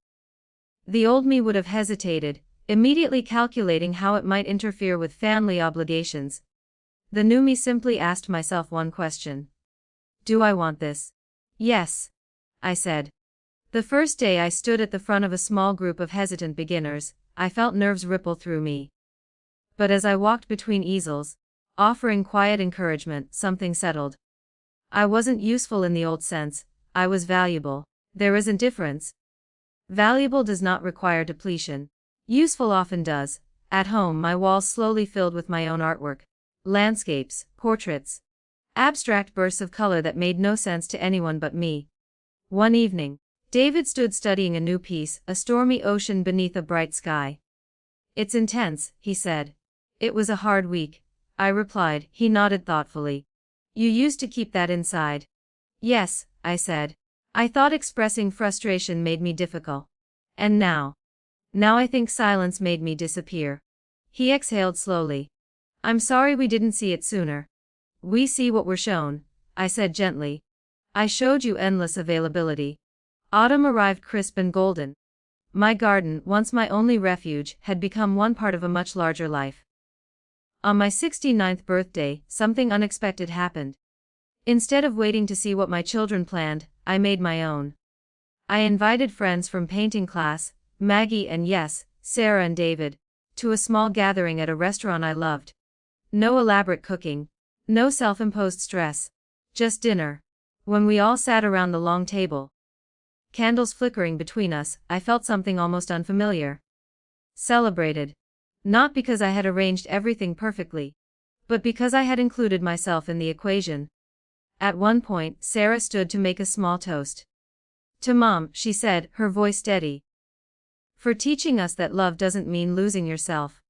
The old me would have hesitated, immediately calculating how it might interfere with family obligations. The new me simply asked myself one question. "Do I want this?" "Yes," I said. The first day I stood at the front of a small group of hesitant beginners, I felt nerves ripple through me. But as I walked between easels, offering quiet encouragement, something settled. I wasn't useful in the old sense, I was valuable. There is a difference. Valuable does not require depletion. Useful often does. At home, my walls slowly filled with my own artwork. Landscapes, portraits, abstract bursts of color that made no sense to anyone but me. One evening, David stood studying a new piece, a stormy ocean beneath a bright sky. "It's intense," he said. "It was a hard week," I replied. He nodded thoughtfully. "You used to keep that inside." "Yes," I said. "I thought expressing frustration made me difficult. And now I think silence made me disappear." He exhaled slowly. "I'm sorry we didn't see it sooner." "We see what we're shown," I said gently. "I showed you endless availability." Autumn arrived crisp and golden. My garden, once my only refuge, had become one part of a much larger life. On my 69th birthday, something unexpected happened. Instead of waiting to see what my children planned, I made my own. I invited friends from painting class, Maggie and yes, Sarah and David, to a small gathering at a restaurant I loved. No elaborate cooking, no self-imposed stress, just dinner. When we all sat around the long table, candles flickering between us, I felt something almost unfamiliar. Celebrated. Not because I had arranged everything perfectly, but because I had included myself in the equation. At one point, Sarah stood to make a small toast. To Mom, she said, her voice steady. For teaching us that love doesn't mean losing yourself.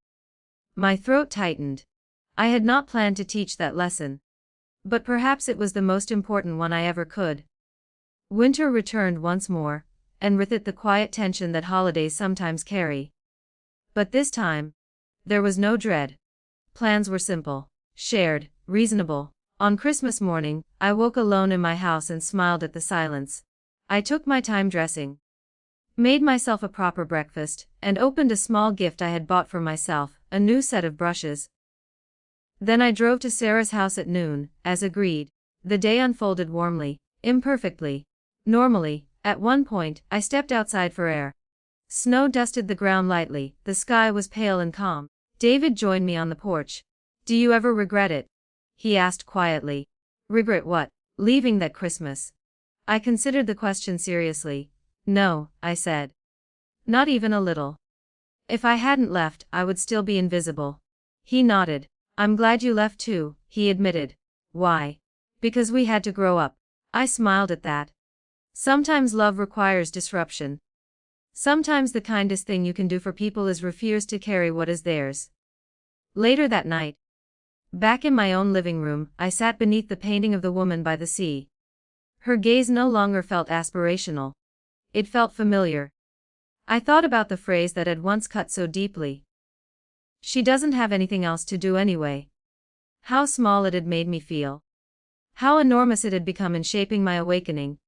My throat tightened. I had not planned to teach that lesson. But perhaps it was the most important one I ever could. Winter returned once more, and with it the quiet tension that holidays sometimes carry. But this time, there was no dread. Plans were simple, shared, reasonable. On Christmas morning, I woke alone in my house and smiled at the silence. I took my time dressing, made myself a proper breakfast, and opened a small gift I had bought for myself, a new set of brushes. Then I drove to Sarah's house at noon, as agreed. The day unfolded warmly, imperfectly. Normally, at one point, I stepped outside for air. Snow dusted the ground lightly, the sky was pale and calm. David joined me on the porch. "Do you ever regret it?" he asked quietly. "Regret what?" "Leaving that Christmas." I considered the question seriously. "No," I said. "Not even a little. If I hadn't left, I would still be invisible." He nodded. "I'm glad you left too," he admitted. "Why?" "Because we had to grow up." I smiled at that. Sometimes love requires disruption. Sometimes the kindest thing you can do for people is refuse to carry what is theirs. Later that night, back in my own living room, I sat beneath the painting of the woman by the sea. Her gaze no longer felt aspirational. It felt familiar. I thought about the phrase that had once cut so deeply. "She doesn't have anything else to do anyway." How small it had made me feel. How enormous it had become in shaping my awakening.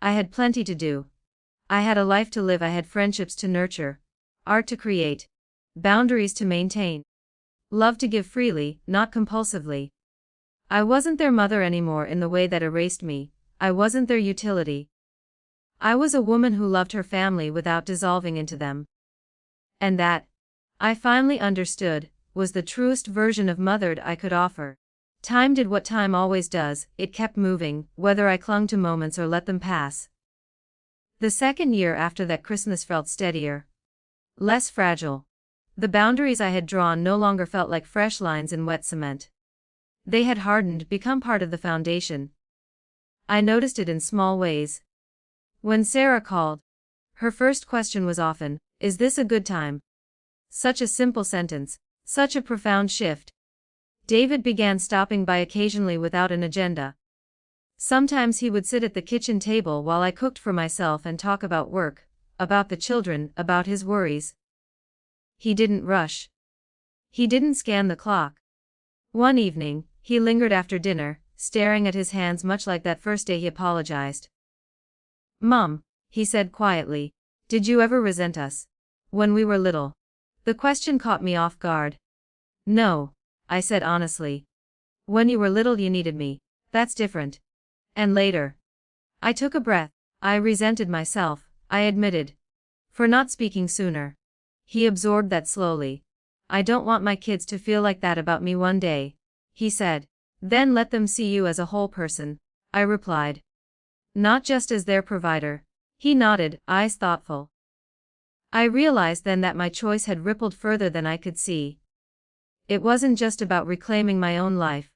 I had plenty to do. I had a life to live, I had friendships to nurture, art to create, boundaries to maintain, love to give freely, not compulsively. I wasn't their mother anymore in the way that erased me. I wasn't their utility. I was a woman who loved her family without dissolving into them. And that, I finally understood, was the truest version of motherhood I could offer. Time did what time always does, it kept moving, whether I clung to moments or let them pass. The second year after that Christmas felt steadier, less fragile. The boundaries I had drawn no longer felt like fresh lines in wet cement. They had hardened, become part of the foundation. I noticed it in small ways. When Sarah called, her first question was often, "Is this a good time?" Such a simple sentence, such a profound shift. David began stopping by occasionally without an agenda. Sometimes he would sit at the kitchen table while I cooked for myself and talk about work, about the children, about his worries. He didn't rush. He didn't scan the clock. One evening, he lingered after dinner, staring at his hands much like that first day he apologized. "Mom," he said quietly, "did you ever resent us? When we were little?" The question caught me off guard. "No," I said honestly. "When you were little you needed me. That's different." And later. I took a breath. "I resented myself," I admitted, "for not speaking sooner." He absorbed that slowly. "I don't want my kids to feel like that about me one day," he said. "Then let them see you as a whole person," I replied. "Not just as their provider." He nodded, eyes thoughtful. I realized then that my choice had rippled further than I could see. It wasn't just about reclaiming my own life.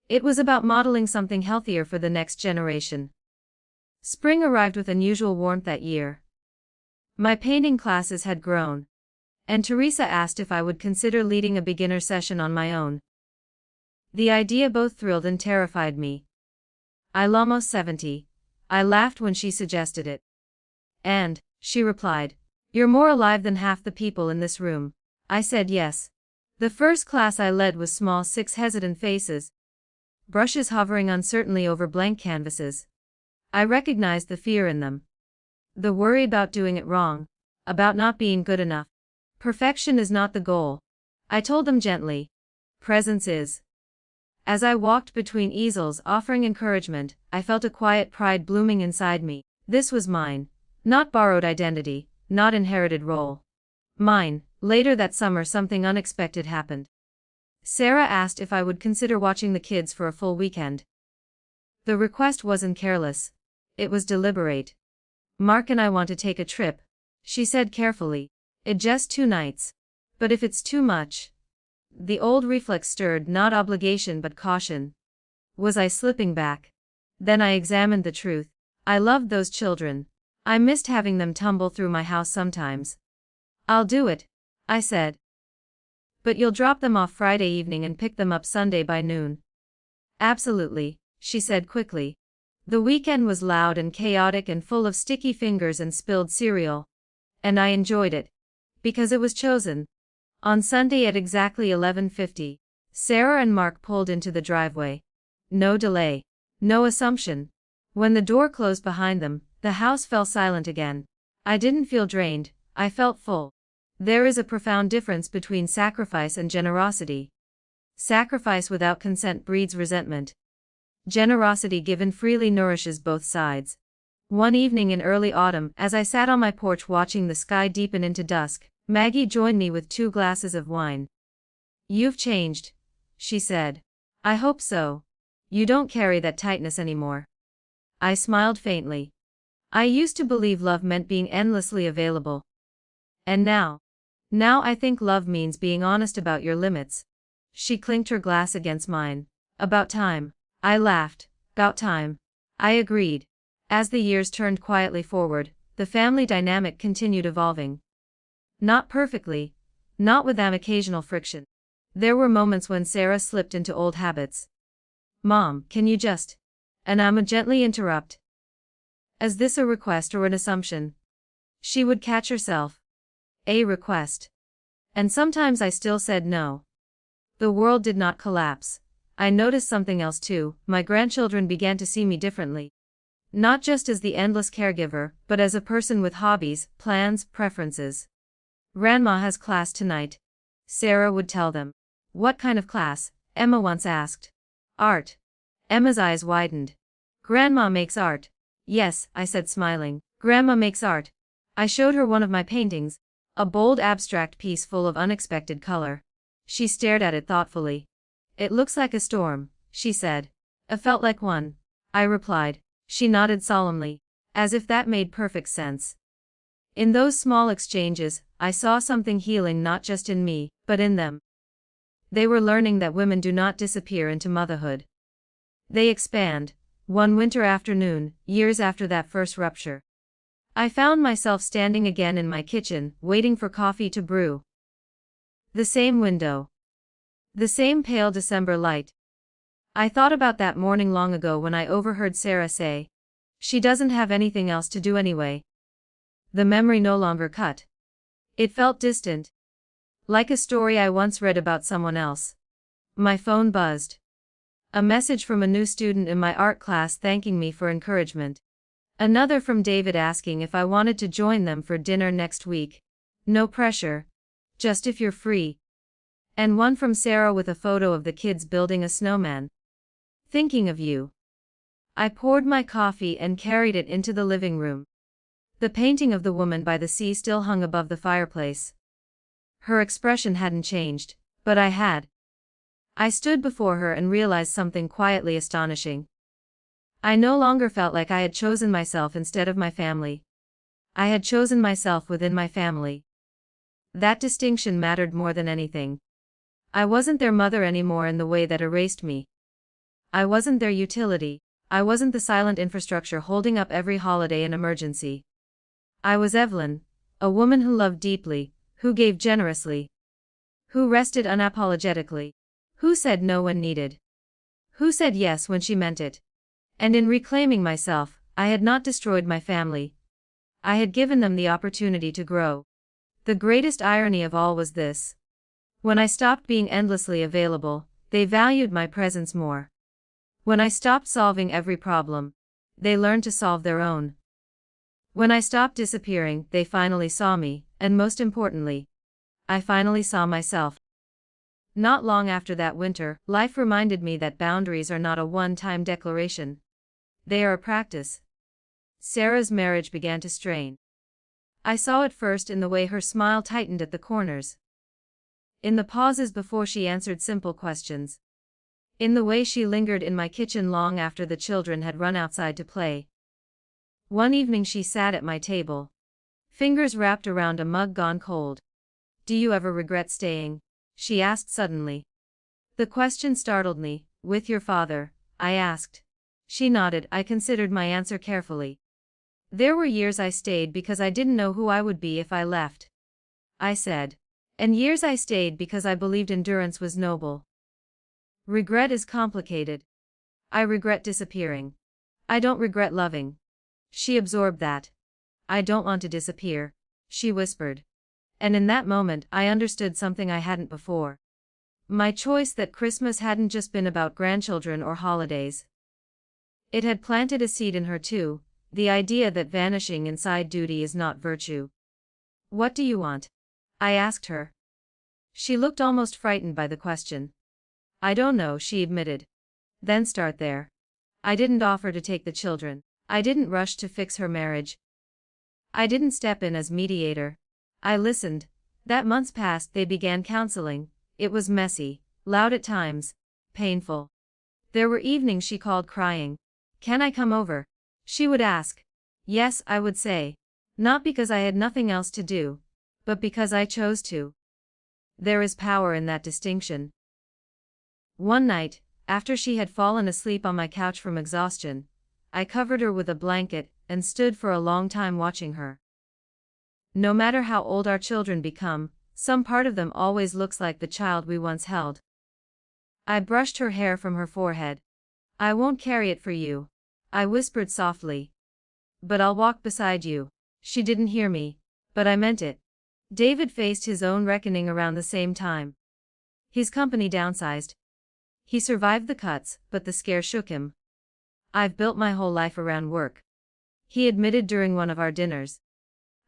It was about modeling something healthier for the next generation. Spring arrived with unusual warmth that year. My painting classes had grown, and Teresa asked if I would consider leading a beginner session on my own. The idea both thrilled and terrified me. "I'm almost 70. I laughed when she suggested it. "And," she replied, "you're more alive than half the people in this room." I said yes. The first class I led was small, 6 hesitant faces, brushes hovering uncertainly over blank canvases. I recognized the fear in them. The worry about doing it wrong, about not being good enough. Perfection is not the goal, I told them gently. Presence is. As I walked between easels offering encouragement, I felt a quiet pride blooming inside me. This was mine. Not borrowed identity, not inherited role. Mine. Later that summer something unexpected happened. Sarah asked if I would consider watching the kids for a full weekend. The request wasn't careless. It was deliberate. Mark and I want to take a trip, she said carefully. It just 2 nights. But if it's too much. The old reflex stirred, not obligation but caution. Was I slipping back? Then I examined the truth. I loved those children. I missed having them tumble through my house sometimes. I'll do it, I said. But you'll drop them off Friday evening and pick them up Sunday by noon. Absolutely, she said quickly. The weekend was loud and chaotic and full of sticky fingers and spilled cereal. And I enjoyed it. Because it was chosen. On Sunday at exactly 11:50, Sarah and Mark pulled into the driveway. No delay. No assumption. When the door closed behind them, the house fell silent again. I didn't feel drained, I felt full. There is a profound difference between sacrifice and generosity. Sacrifice without consent breeds resentment. Generosity given freely nourishes both sides. One evening in early autumn, as I sat on my porch watching the sky deepen into dusk, Maggie joined me with 2 glasses of wine. You've changed, she said. I hope so. You don't carry that tightness anymore. I smiled faintly. I used to believe love meant being endlessly available. And now I think love means being honest about your limits. She clinked her glass against mine. About time. I laughed. About time. I agreed. As the years turned quietly forward, the family dynamic continued evolving. Not perfectly. Not without occasional friction. There were moments when Sarah slipped into old habits. Mom, can you just? And I'ma gently interrupt. Is this a request or an assumption? She would catch herself. A request. And sometimes I still said no. The world did not collapse. I noticed something else too. My grandchildren began to see me differently. Not just as the endless caregiver, but as a person with hobbies, plans, preferences. Grandma has class tonight, Sarah would tell them. What kind of class? Emma once asked. Art. Emma's eyes widened. Grandma makes art. Yes, I said smiling. Grandma makes art. I showed her one of my paintings, a bold abstract piece full of unexpected color. She stared at it thoughtfully. It looks like a storm, she said. It felt like one, I replied. She nodded solemnly, as if that made perfect sense. In those small exchanges, I saw something healing not just in me, but in them. They were learning that women do not disappear into motherhood. They expand. One winter afternoon, years after that first rupture, I found myself standing again in my kitchen, waiting for coffee to brew. The same window. The same pale December light. I thought about that morning long ago when I overheard Sarah say, "She doesn't have anything else to do anyway." The memory no longer cut. It felt distant. Like a story I once read about someone else. My phone buzzed. A message from a new student in my art class thanking me for encouragement. Another from David asking if I wanted to join them for dinner next week. No pressure. Just if you're free. And one from Sarah with a photo of the kids building a snowman. Thinking of you. I poured my coffee and carried it into the living room. The painting of the woman by the sea still hung above the fireplace. Her expression hadn't changed, but I had. I stood before her and realized something quietly astonishing. I no longer felt like I had chosen myself instead of my family. I had chosen myself within my family. That distinction mattered more than anything. I wasn't their mother anymore in the way that erased me. I wasn't their utility. I wasn't the silent infrastructure holding up every holiday and emergency. I was Evelyn, a woman who loved deeply, who gave generously, who rested unapologetically, who said no when needed, who said yes when she meant it. And in reclaiming myself, I had not destroyed my family. I had given them the opportunity to grow. The greatest irony of all was this. When I stopped being endlessly available, they valued my presence more. When I stopped solving every problem, they learned to solve their own. When I stopped disappearing, they finally saw me, and most importantly, I finally saw myself. Not long after that winter, life reminded me that boundaries are not a one-time declaration. They are a practice. Sarah's marriage began to strain. I saw it first in the way her smile tightened at the corners. In the pauses before she answered simple questions. In the way she lingered in my kitchen long after the children had run outside to play. One evening she sat at my table, fingers wrapped around a mug gone cold. "Do you ever regret staying?" she asked suddenly. The question startled me. "With your father?" I asked. She nodded. I considered my answer carefully. "There were years I stayed because I didn't know who I would be if I left," I said. "And years I stayed because I believed endurance was noble." Regret is complicated. I regret disappearing. I don't regret loving. She absorbed that. "I don't want to disappear," she whispered. And in that moment, I understood something I hadn't before. My choice that Christmas hadn't just been about grandchildren or holidays. It had planted a seed in her too, the idea that vanishing inside duty is not virtue. "What do you want?" I asked her. She looked almost frightened by the question. "I don't know," she admitted. "Then start there. I didn't offer to take the children. I didn't rush to fix her marriage. I didn't step in as mediator. I listened. That months passed, they began counseling. It was messy, loud at times, painful. There were evenings she called crying. "Can I come over?" she would ask. Yes, I would say. Not because I had nothing else to do, but because I chose to. There is power in that distinction. One night, after she had fallen asleep on my couch from exhaustion, I covered her with a blanket and stood for a long time watching her. No matter how old our children become, some part of them always looks like the child we once held. I brushed her hair from her forehead. "I won't carry it for you," I whispered softly. "But I'll walk beside you." She didn't hear me, but I meant it. David faced his own reckoning around the same time. His company downsized. He survived the cuts, but the scare shook him. "I've built my whole life around work," he admitted during one of our dinners.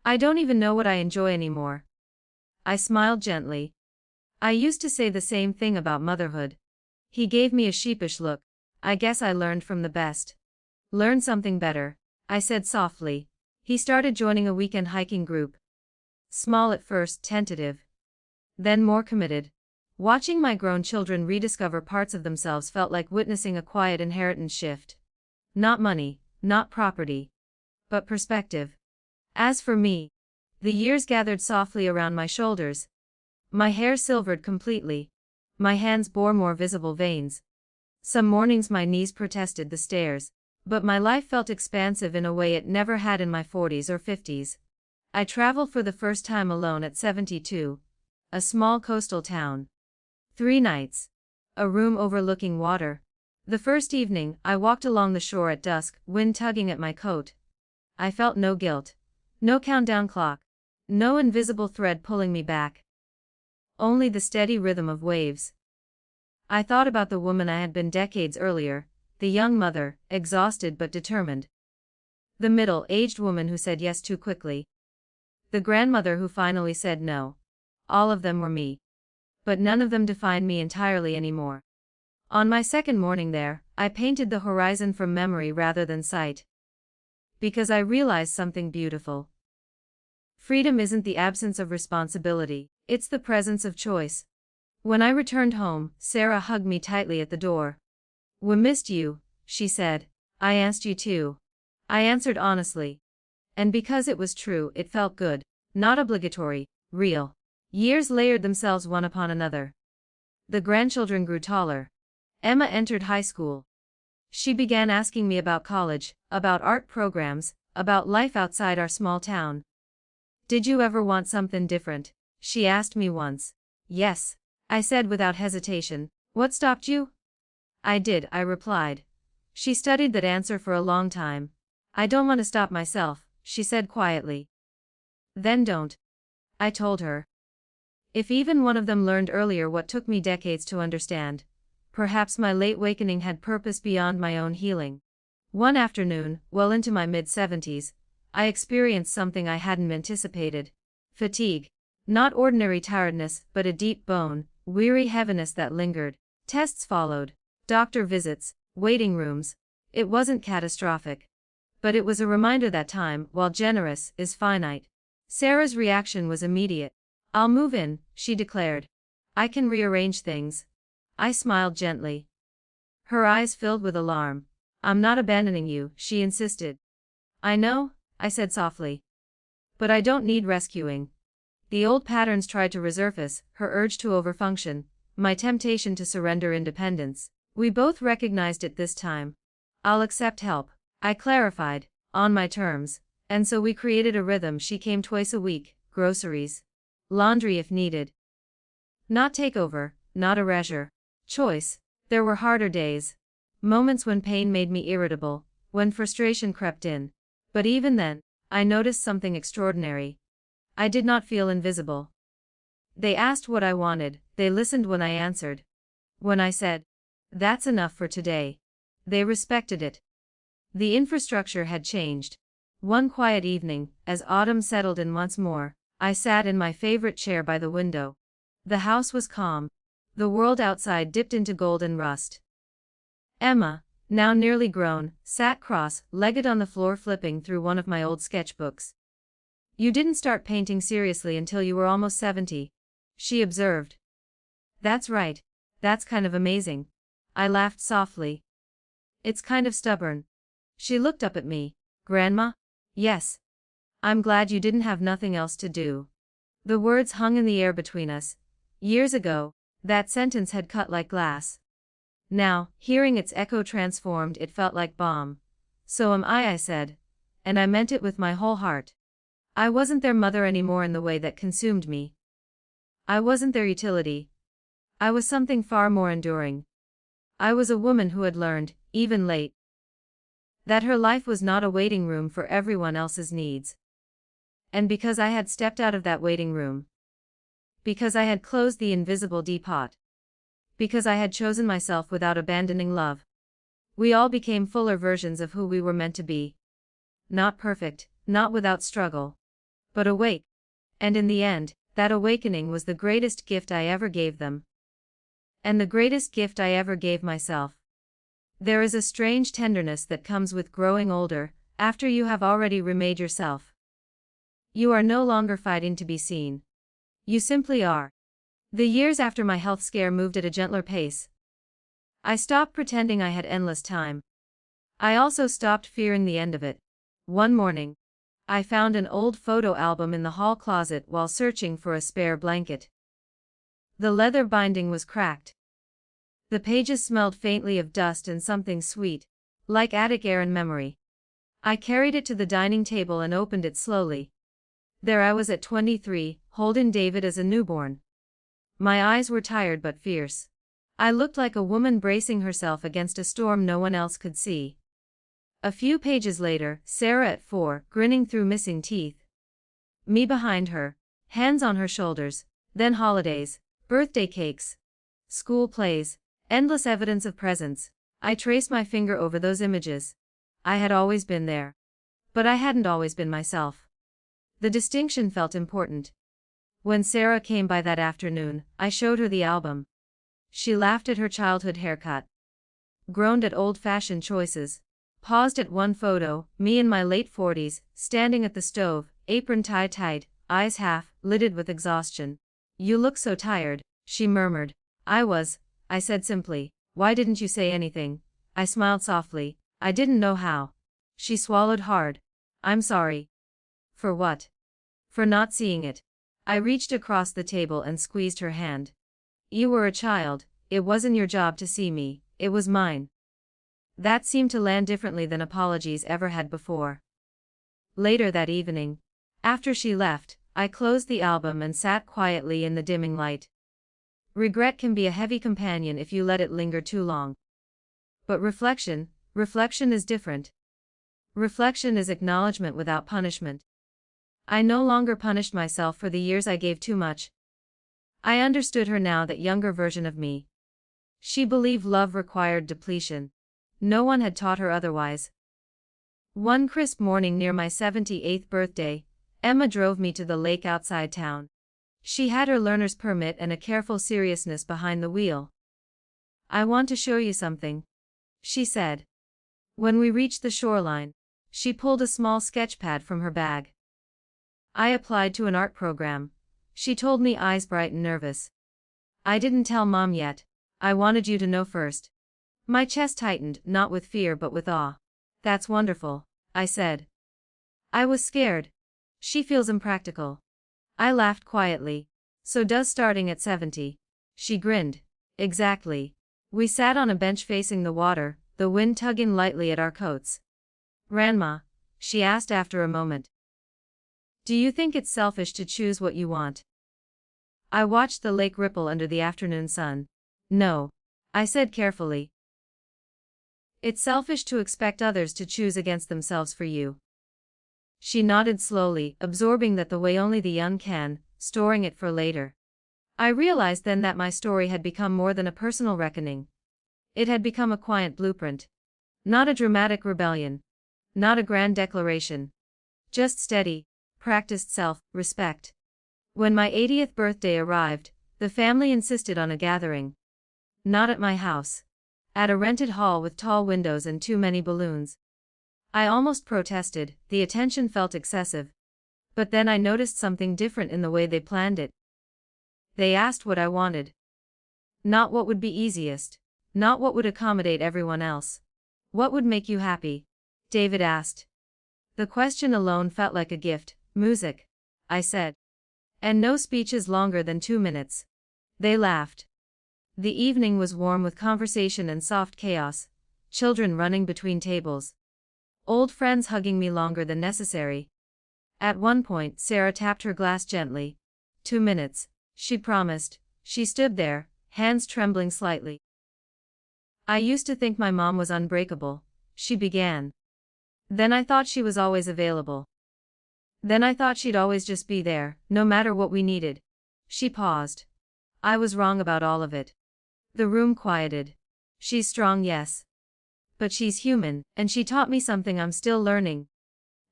"I don't even know what I enjoy anymore." I smiled gently. "I used to say the same thing about motherhood." He gave me a sheepish look. "I guess I learned from the best." "Learn something better," I said softly. He started joining a weekend hiking group. Small at first, tentative. Then more committed. Watching my grown children rediscover parts of themselves felt like witnessing a quiet inheritance shift. Not money, not property, but perspective. As for me, the years gathered softly around my shoulders. My hair silvered completely. My hands bore more visible veins. Some mornings my knees protested the stairs, but my life felt expansive in a way it never had in my 40s or 50s. I traveled for the first time alone at 72, a small coastal town. 3 nights. A room overlooking water. The first evening, I walked along the shore at dusk, wind tugging at my coat. I felt no guilt. No countdown clock. No invisible thread pulling me back. Only the steady rhythm of waves. I thought about the woman I had been decades earlier, the young mother, exhausted but determined. The middle-aged woman who said yes too quickly. The grandmother who finally said no. All of them were me. But none of them defined me entirely anymore. On my second morning there, I painted the horizon from memory rather than sight. Because I realized something beautiful. Freedom isn't the absence of responsibility, it's the presence of choice. When I returned home, Sarah hugged me tightly at the door. "We missed you," she said. "I asked you too." I answered honestly. And because it was true, it felt good, not obligatory, real. Years layered themselves one upon another. The grandchildren grew taller. Emma entered high school. She began asking me about college, about art programs, about life outside our small town. "Did you ever want something different?" she asked me once. "Yes," I said without hesitation. "What stopped you?" "I did," I replied. She studied that answer for a long time. "I don't want to stop myself," she said quietly. "Then don't," I told her. If even one of them learned earlier what took me decades to understand, perhaps my late awakening had purpose beyond my own healing. One afternoon, well into my mid-70s, I experienced something I hadn't anticipated. Fatigue. Not ordinary tiredness, but a deep bone, weary heaviness that lingered. Tests followed. Doctor visits, waiting rooms. It wasn't catastrophic. But it was a reminder that time, while generous, is finite. Sarah's reaction was immediate. "I'll move in," she declared. "I can rearrange things." I smiled gently. Her eyes filled with alarm. "I'm not abandoning you," she insisted. "I know," I said softly. "But I don't need rescuing." The old patterns tried to resurface, her urge to overfunction, my temptation to surrender independence. We both recognized it this time. "I'll accept help," I clarified, "on my terms." And so we created a rhythm. She came twice a week, groceries, laundry if needed. Not takeover, not erasure. Choice. There were harder days. Moments when pain made me irritable, when frustration crept in. But even then, I noticed something extraordinary. I did not feel invisible. They asked what I wanted, they listened when I answered. When I said, "That's enough for today," they respected it. The infrastructure had changed. One quiet evening, as autumn settled in once more, I sat in my favorite chair by the window. The house was calm. The world outside dipped into gold and rust. Emma, now nearly grown, sat cross-legged on the floor flipping through one of my old sketchbooks. "You didn't start painting seriously until you were almost 70, she observed. "That's right. That's kind of amazing." I laughed softly. "It's kind of stubborn." She looked up at me. "Grandma?" "Yes. I'm glad you didn't have nothing else to do." The words hung in the air between us. Years ago, that sentence had cut like glass. Now, hearing its echo transformed, it felt like balm. "So am I," said. And I meant it with my whole heart. I wasn't their mother anymore in the way that consumed me. I wasn't their utility. I was something far more enduring. I was a woman who had learned, even late, that her life was not a waiting room for everyone else's needs. And because I had stepped out of that waiting room, because I had closed the invisible depot, because I had chosen myself without abandoning love, we all became fuller versions of who we were meant to be. Not perfect, not without struggle, but awake. And in the end, that awakening was the greatest gift I ever gave them. And the greatest gift I ever gave myself. There is a strange tenderness that comes with growing older, after you have already remade yourself. You are no longer fighting to be seen. You simply are. The years after my health scare moved at a gentler pace. I stopped pretending I had endless time. I also stopped fearing the end of it. One morning, I found an old photo album in the hall closet while searching for a spare blanket. The leather binding was cracked. The pages smelled faintly of dust and something sweet, like attic air and memory. I carried it to the dining table and opened it slowly. There I was at 23, holding David as a newborn. My eyes were tired but fierce. I looked like a woman bracing herself against a storm no one else could see. A few pages later, Sarah at 4, grinning through missing teeth. Me behind her, hands on her shoulders, then holidays, birthday cakes, school plays, endless evidence of presence. I traced my finger over those images. I had always been there. But I hadn't always been myself. The distinction felt important. When Sarah came by that afternoon, I showed her the album. She laughed at her childhood haircut, groaned at old-fashioned choices, paused at one photo, me in my late 40s, standing at the stove, apron tied tight, eyes half-lidded with exhaustion. "You look so tired," she murmured. I said simply. "Why didn't you say anything?" I smiled softly. "I didn't know how." She swallowed hard. "I'm sorry." "For what?" "For not seeing it." I reached across the table and squeezed her hand. "You were a child, it wasn't your job to see me, it was mine." That seemed to land differently than apologies ever had before. Later that evening, after she left, I closed the album and sat quietly in the dimming light. Regret can be a heavy companion if you let it linger too long. But reflection is different. Reflection is acknowledgement without punishment. I no longer punished myself for the years I gave too much. I understood her now, that younger version of me. She believed love required depletion. No one had taught her otherwise. One crisp morning near my 78th birthday, Emma drove me to the lake outside town. She had her learner's permit and a careful seriousness behind the wheel. "I want to show you something," she said. When we reached the shoreline, she pulled a small sketchpad from her bag. "I applied to an art program," she told me, eyes bright and nervous. "I didn't tell Mom yet. I wanted you to know first." My chest tightened, not with fear but with awe. "That's wonderful," I said. I was scared. She feels impractical. I laughed quietly. "So does starting at 70. She grinned. "Exactly." We sat on a bench facing the water, the wind tugging lightly at our coats. "Grandma," she asked after a moment, "do you think it's selfish to choose what you want?" I watched the lake ripple under the afternoon sun. "No," I said carefully. "It's selfish to expect others to choose against themselves for you." She nodded slowly, absorbing that the way only the young can, storing it for later. I realized then that my story had become more than a personal reckoning. It had become a quiet blueprint. Not a dramatic rebellion. Not a grand declaration. Just steady, practiced self-respect. When my 80th birthday arrived, the family insisted on a gathering. Not at my house. At a rented hall with tall windows and too many balloons. I almost protested, the attention felt excessive. But then I noticed something different in the way they planned it. They asked what I wanted. Not what would be easiest. Not what would accommodate everyone else. "What would make you happy?" David asked. The question alone felt like a gift. "Music," I said. "And no speeches longer than 2 minutes." They laughed. The evening was warm with conversation and soft chaos, children running between tables. Old friends hugging me longer than necessary. At one point, Sarah tapped her glass gently. 2 minutes, she promised. She stood there, hands trembling slightly. "I used to think my mom was unbreakable," she began. "Then I thought she was always available. Then I thought she'd always just be there, no matter what we needed." She paused. "I was wrong about all of it." The room quieted. "She's strong, yes. But she's human, and she taught me something I'm still learning.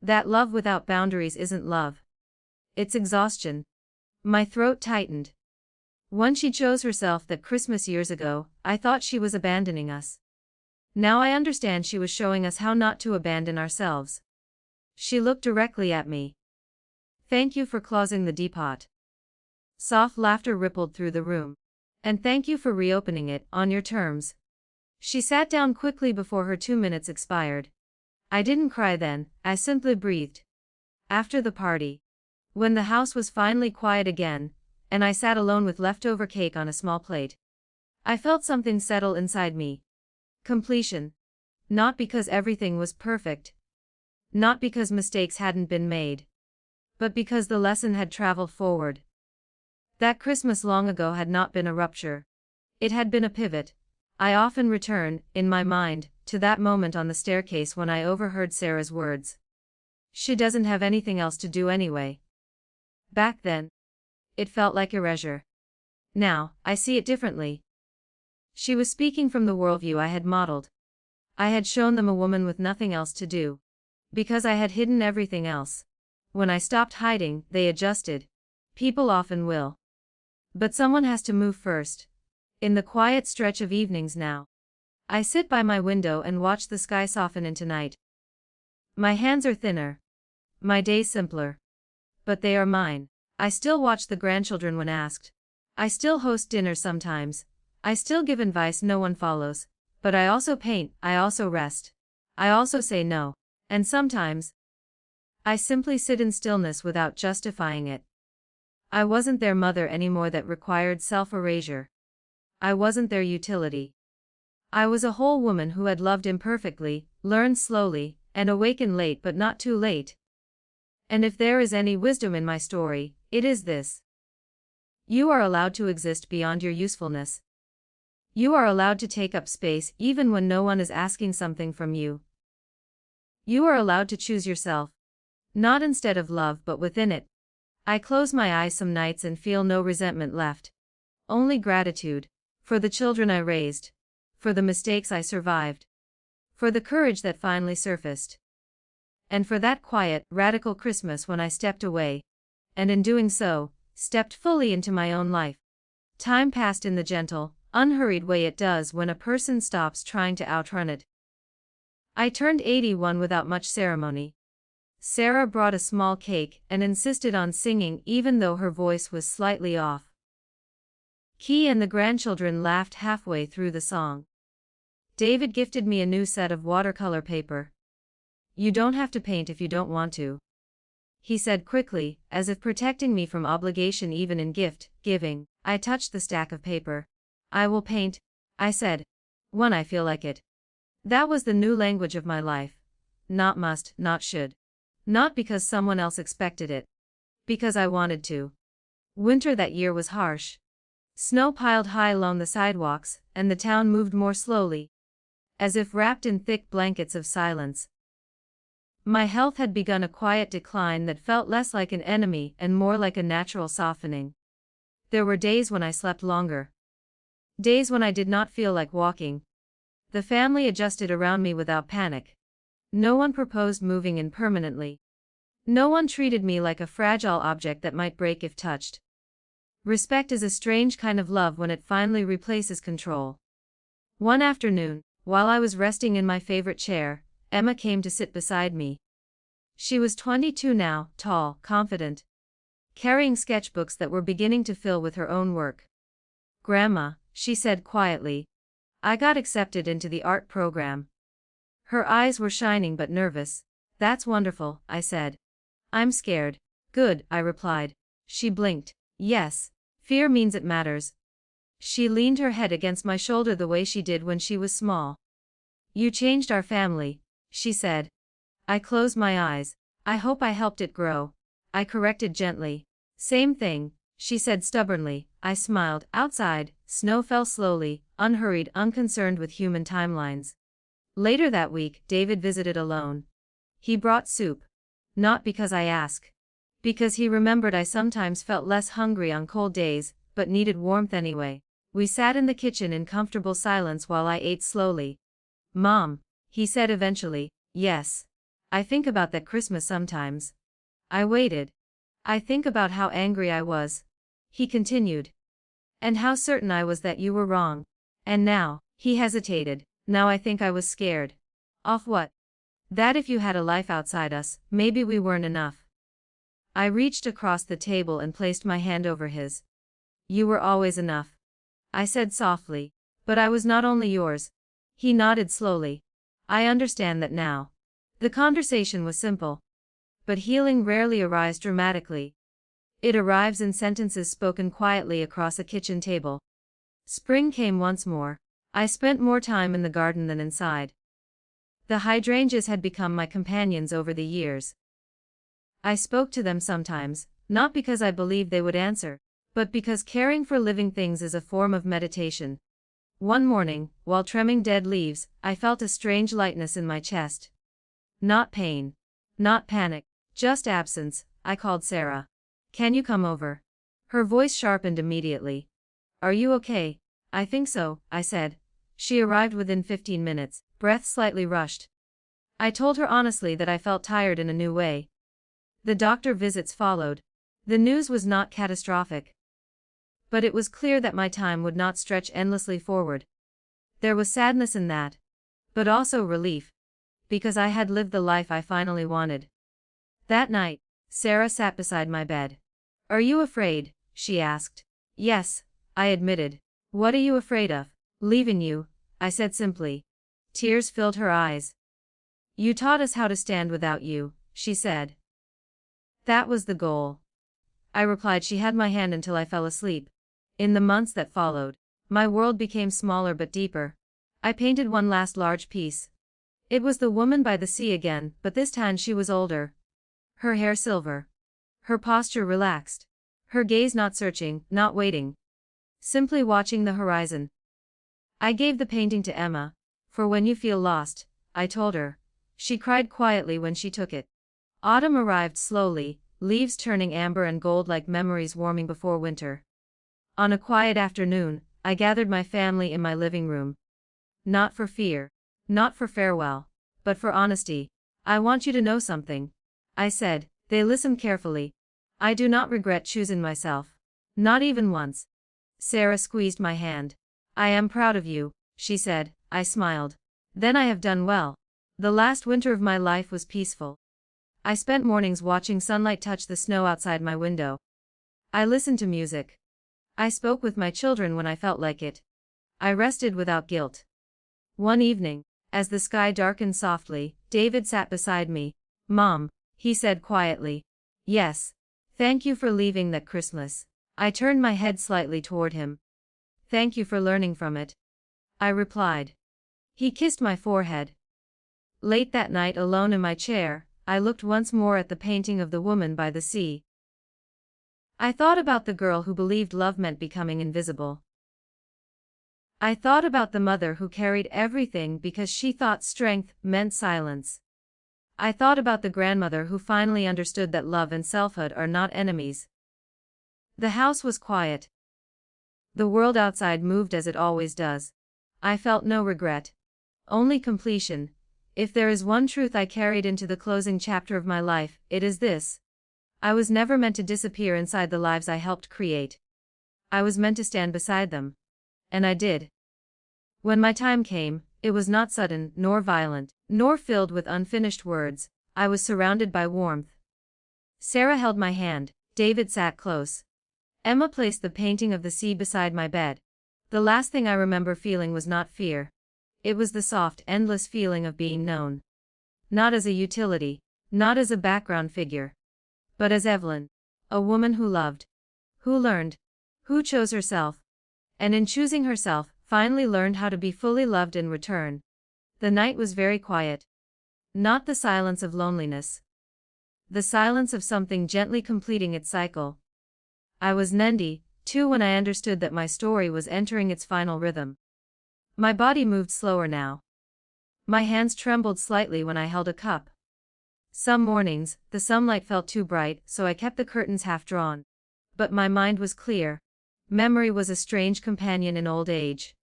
That love without boundaries isn't love. It's exhaustion." My throat tightened. When she chose herself that Christmas years ago, I thought she was abandoning us. Now I understand she was showing us how not to abandon ourselves. She looked directly at me. "Thank you for closing the teapot." Soft laughter rippled through the room. "And thank you for reopening it, on your terms." She sat down quickly before her 2 minutes expired. I didn't cry then, I simply breathed. After the party, when the house was finally quiet again, and I sat alone with leftover cake on a small plate, I felt something settle inside me. Completion. Not because everything was perfect. Not because mistakes hadn't been made. But because the lesson had traveled forward. That Christmas long ago had not been a rupture. It had been a pivot. I often return, in my mind, to that moment on the staircase when I overheard Sarah's words. "She doesn't have anything else to do anyway." Back then, it felt like erasure. Now, I see it differently. She was speaking from the worldview I had modeled. I had shown them a woman with nothing else to do. Because I had hidden everything else. When I stopped hiding, they adjusted. People often will. But someone has to move first. In the quiet stretch of evenings now, I sit by my window and watch the sky soften into night. My hands are thinner. My days simpler. But they are mine. I still watch the grandchildren when asked. I still host dinners sometimes. I still give advice no one follows. But I also paint, I also rest. I also say no. And sometimes, I simply sit in stillness without justifying it. I wasn't their mother anymore that required self-erasure. I wasn't their utility. I was a whole woman who had loved imperfectly, learned slowly, and awakened late but not too late. And if there is any wisdom in my story, it is this. You are allowed to exist beyond your usefulness. You are allowed to take up space even when no one is asking something from you. You are allowed to choose yourself. Not instead of love but within it. I close my eyes some nights and feel no resentment left. Only gratitude. For the children I raised. For the mistakes I survived. For the courage that finally surfaced. and for that quiet, radical Christmas when I stepped away, and in doing so, stepped fully into my own life. Time passed in the gentle, unhurried way it does when a person stops trying to outrun it. I turned 81 without much ceremony. Sarah brought a small cake and insisted on singing even though her voice was slightly off. Key and the grandchildren laughed halfway through the song. David gifted me a new set of watercolor paper. "You don't have to paint if you don't want to," he said quickly, as if protecting me from obligation even in gift giving. I touched the stack of paper. "I will paint," I said, "when I feel like it." That was the new language of my life. Not must, not should. Not because someone else expected it. Because I wanted to. Winter that year was harsh. Snow piled high along the sidewalks, and the town moved more slowly, as if wrapped in thick blankets of silence. My health had begun a quiet decline that felt less like an enemy and more like a natural softening. There were days when I slept longer. Days when I did not feel like walking. The family adjusted around me without panic. No one proposed moving in permanently. No one treated me like a fragile object that might break if touched. Respect is a strange kind of love when it finally replaces control. One afternoon, while I was resting in my favorite chair, Emma came to sit beside me. She was 22 now, tall, confident, carrying sketchbooks that were beginning to fill with her own work. "Grandma," she said quietly, "I got accepted into the art program." Her eyes were shining but nervous. "That's wonderful," I said. "I'm scared." "Good," I replied. She blinked. "Yes. Fear means it matters." She leaned her head against my shoulder the way she did when she was small. "You changed our family," she said. I closed my eyes. "I hope I helped it grow," I corrected gently. "Same thing," she said stubbornly. I smiled. Outside, snow fell slowly, unhurried, unconcerned with human timelines. Later that week, David visited alone. He brought soup. Not because I asked. Because he remembered I sometimes felt less hungry on cold days, but needed warmth anyway. We sat in the kitchen in comfortable silence while I ate slowly. "Mom," he said eventually. "Yes. I think about that Christmas sometimes." I waited. "I think about how angry I was," he continued. "And how certain I was that you were wrong. And now," he hesitated, "now I think I was scared." "Of what?" "That if you had a life outside us, maybe we weren't enough." I reached across the table and placed my hand over his. "You were always enough," I said softly. "But I was not only yours." He nodded slowly. "I understand that now." The conversation was simple. But healing rarely arrives dramatically. It arrives in sentences spoken quietly across a kitchen table. Spring came once more. I spent more time in the garden than inside. The hydrangeas had become my companions over the years. I spoke to them sometimes, not because I believed they would answer, but because caring for living things is a form of meditation. One morning, while trimming dead leaves, I felt a strange lightness in my chest. Not pain. Not panic. Just absence. I called Sarah. "Can you come over?" Her voice sharpened immediately. "Are you okay?" "I think so," I said. She arrived within 15 minutes, breath slightly rushed. I told her honestly that I felt tired in a new way. The doctor visits followed. The news was not catastrophic. But it was clear that my time would not stretch endlessly forward. There was sadness in that. But also relief. Because I had lived the life I finally wanted. That night, Sarah sat beside my bed. "Are you afraid?" she asked. "Yes," I admitted. "What are you afraid of?" "Leaving you," I said simply. Tears filled her eyes. "You taught us how to stand without you," she said. "That was the goal," I replied. She had my hand until I fell asleep. In the months that followed, my world became smaller but deeper. I painted one last large piece. It was the woman by the sea again, but this time she was older. Her hair silver. Her posture relaxed. Her gaze not searching, not waiting. Simply watching the horizon. I gave the painting to Emma. "For when you feel lost," I told her. She cried quietly when she took it. Autumn arrived slowly, leaves turning amber and gold like memories warming before winter. On a quiet afternoon, I gathered my family in my living room. Not for fear. Not for farewell. But for honesty. I want you to know something, I said. They listened carefully. I do not regret choosing myself. Not even once. Sarah squeezed my hand. I am proud of you, she said. I smiled. Then I have done well. The last winter of my life was peaceful. I spent mornings watching sunlight touch the snow outside my window. I listened to music. I spoke with my children when I felt like it. I rested without guilt. One evening, as the sky darkened softly, David sat beside me. Mom, he said quietly. Yes. Thank you for leaving that Christmas. I turned my head slightly toward him. Thank you for learning from it, I replied. He kissed my forehead. Late that night, alone in my chair, I looked once more at the painting of the woman by the sea. I thought about the girl who believed love meant becoming invisible. I thought about the mother who carried everything because she thought strength meant silence. I thought about the grandmother who finally understood that love and selfhood are not enemies. The house was quiet. The world outside moved as it always does. I felt no regret. Only completion. If there is one truth I carried into the closing chapter of my life, it is this. I was never meant to disappear inside the lives I helped create. I was meant to stand beside them. And I did. When my time came, it was not sudden, nor violent, nor filled with unfinished words. I was surrounded by warmth. Sarah held my hand. David sat close. Emma placed the painting of the sea beside my bed. The last thing I remember feeling was not fear. It was the soft, endless feeling of being known. Not as a utility, not as a background figure, but as Evelyn, a woman who loved, who learned, who chose herself, and in choosing herself, finally learned how to be fully loved in return. The night was very quiet. Not the silence of loneliness. The silence of something gently completing its cycle. I was Nendi, too, when I understood that my story was entering its final rhythm. My body moved slower now. My hands trembled slightly when I held a cup. Some mornings, the sunlight felt too bright, so I kept the curtains half drawn. But my mind was clear. Memory was a strange companion in old age.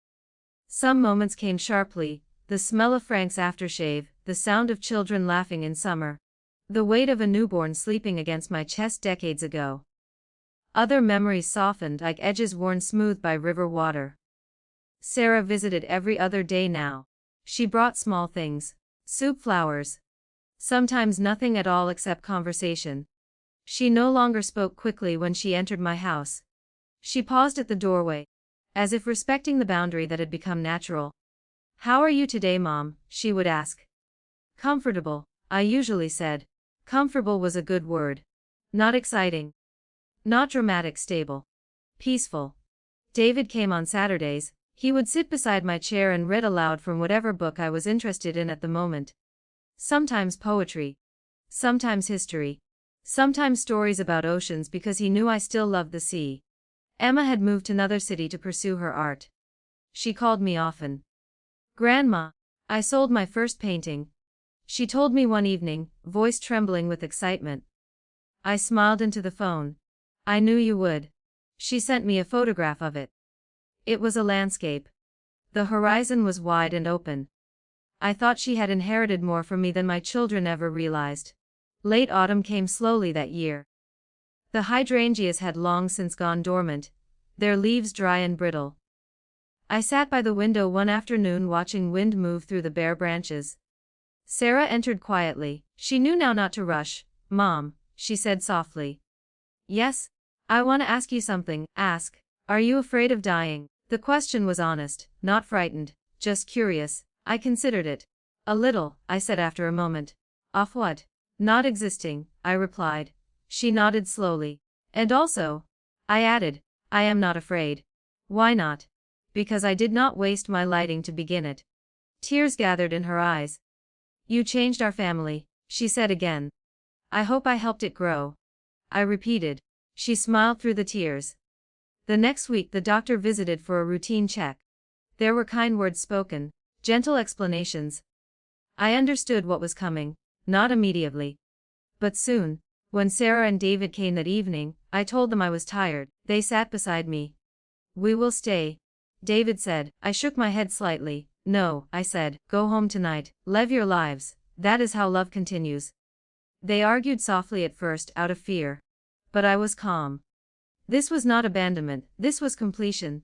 Some moments came sharply, the smell of Frank's aftershave, the sound of children laughing in summer, the weight of a newborn sleeping against my chest decades ago. Other memories softened like edges worn smooth by river water. Sarah visited every other day now. She brought small things, soup, flowers. Sometimes nothing at all except conversation. She no longer spoke quickly when she entered my house. She paused at the doorway, as if respecting the boundary that had become natural. How are you today, Mom? She would ask. Comfortable, I usually said. Comfortable was a good word. Not exciting. Not dramatic, stable. Peaceful. David came on Saturdays. He would sit beside my chair and read aloud from whatever book I was interested in at the moment. Sometimes poetry. Sometimes history. Sometimes stories about oceans because he knew I still loved the sea. Emma had moved to another city to pursue her art. She called me often. Grandma, I sold my first painting, she told me one evening, voice trembling with excitement. I smiled into the phone. I knew you would. She sent me a photograph of it. It was a landscape. The horizon was wide and open. I thought she had inherited more from me than my children ever realized. Late autumn came slowly that year. The hydrangeas had long since gone dormant, their leaves dry and brittle. I sat by the window one afternoon watching wind move through the bare branches. Sarah entered quietly. She knew now not to rush. Mom, she said softly. Yes? I want to ask you something. Ask. Are you afraid of dying? The question was honest, not frightened, just curious. I considered it. A little, I said after a moment. Of what? Not existing, I replied. She nodded slowly. And also, I added, I am not afraid. Why not? Because I did not waste my lighting to begin it. Tears gathered in her eyes. You changed our family, she said again. I hope I helped it grow. I repeated. She smiled through the tears. The next week the doctor visited for a routine check. There were kind words spoken, gentle explanations. I understood what was coming, not immediately. But soon, when Sarah and David came that evening, I told them I was tired. They sat beside me. We will stay, David said. I shook my head slightly. No, I said, go home tonight, live your lives, That is how love continues. They argued softly at first, out of fear. But I was calm. This was not abandonment, this was completion.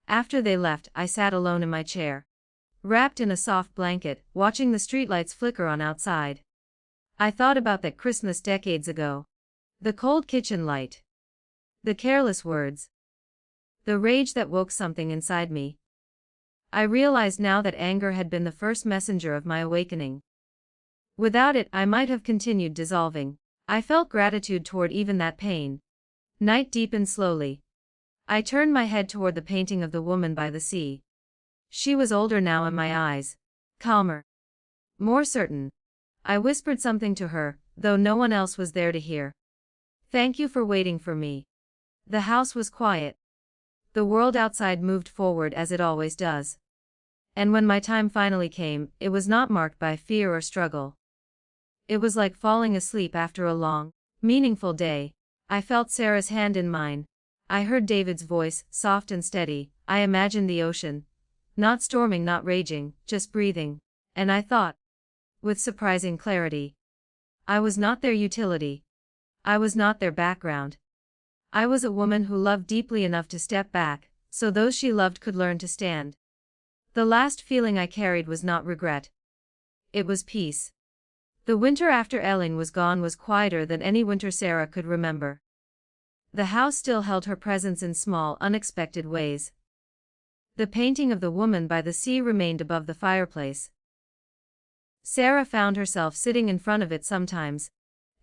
After they left, I sat alone in my chair, wrapped in a soft blanket, watching the streetlights flicker on outside. I thought about that Christmas decades ago. The cold kitchen light. The careless words. The rage that woke something inside me. I realized now that anger had been the first messenger of my awakening. Without it, I might have continued dissolving. I felt gratitude toward even that pain. Night deepened slowly. I turned my head toward the painting of the woman by the sea. She was older now in my eyes. Calmer. More certain. I whispered something to her, though no one else was there to hear. Thank you for waiting for me. The house was quiet. The world outside moved forward as it always does. And when my time finally came, it was not marked by fear or struggle. It was like falling asleep after a long, meaningful day. I felt Sarah's hand in mine. I heard David's voice, soft and steady. I imagined the ocean. Not storming, not raging, just breathing. And I thought, with surprising clarity, I was not their utility. I was not their background. I was a woman who loved deeply enough to step back, so those she loved could learn to stand. The last feeling I carried was not regret. It was peace. The winter after Ellen was gone was quieter than any winter Sarah could remember. The house still held her presence in small, unexpected ways. The painting of the woman by the sea remained above the fireplace. Sarah found herself sitting in front of it sometimes,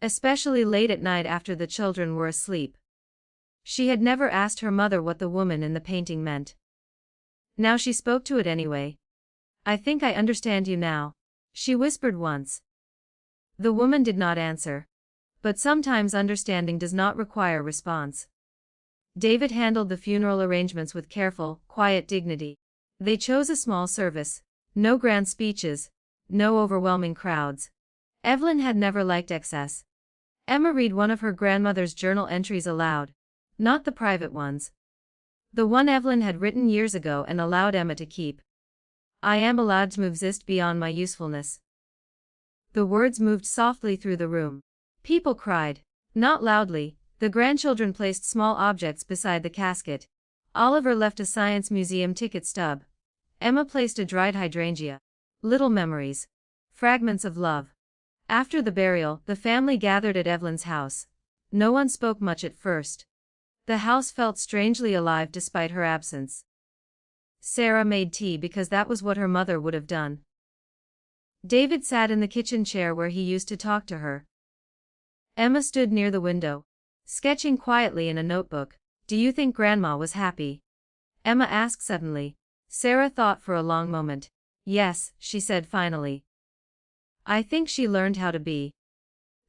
especially late at night after the children were asleep. She had never asked her mother what the woman in the painting meant. Now she spoke to it anyway. I think I understand you now, she whispered once. The woman did not answer. But sometimes understanding does not require response. David handled the funeral arrangements with careful, quiet dignity. They chose a small service. No grand speeches. No overwhelming crowds. Evelyn had never liked excess. Emma read one of her grandmother's journal entries aloud. Not the private ones. The one Evelyn had written years ago and allowed Emma to keep. I am allowed to exist beyond my usefulness. The words moved softly through the room. People cried. Not loudly. The grandchildren placed small objects beside the casket. Oliver left a science museum ticket stub. Emma placed a dried hydrangea. Little memories. Fragments of love. After the burial, the family gathered at Evelyn's house. No one spoke much at first. The house felt strangely alive despite her absence. Sarah made tea because that was what her mother would have done. David sat in the kitchen chair where he used to talk to her. Emma stood near the window, sketching quietly in a notebook. Do you think Grandma was happy? Emma asked suddenly. Sarah thought for a long moment. Yes, she said finally. I think she learned how to be.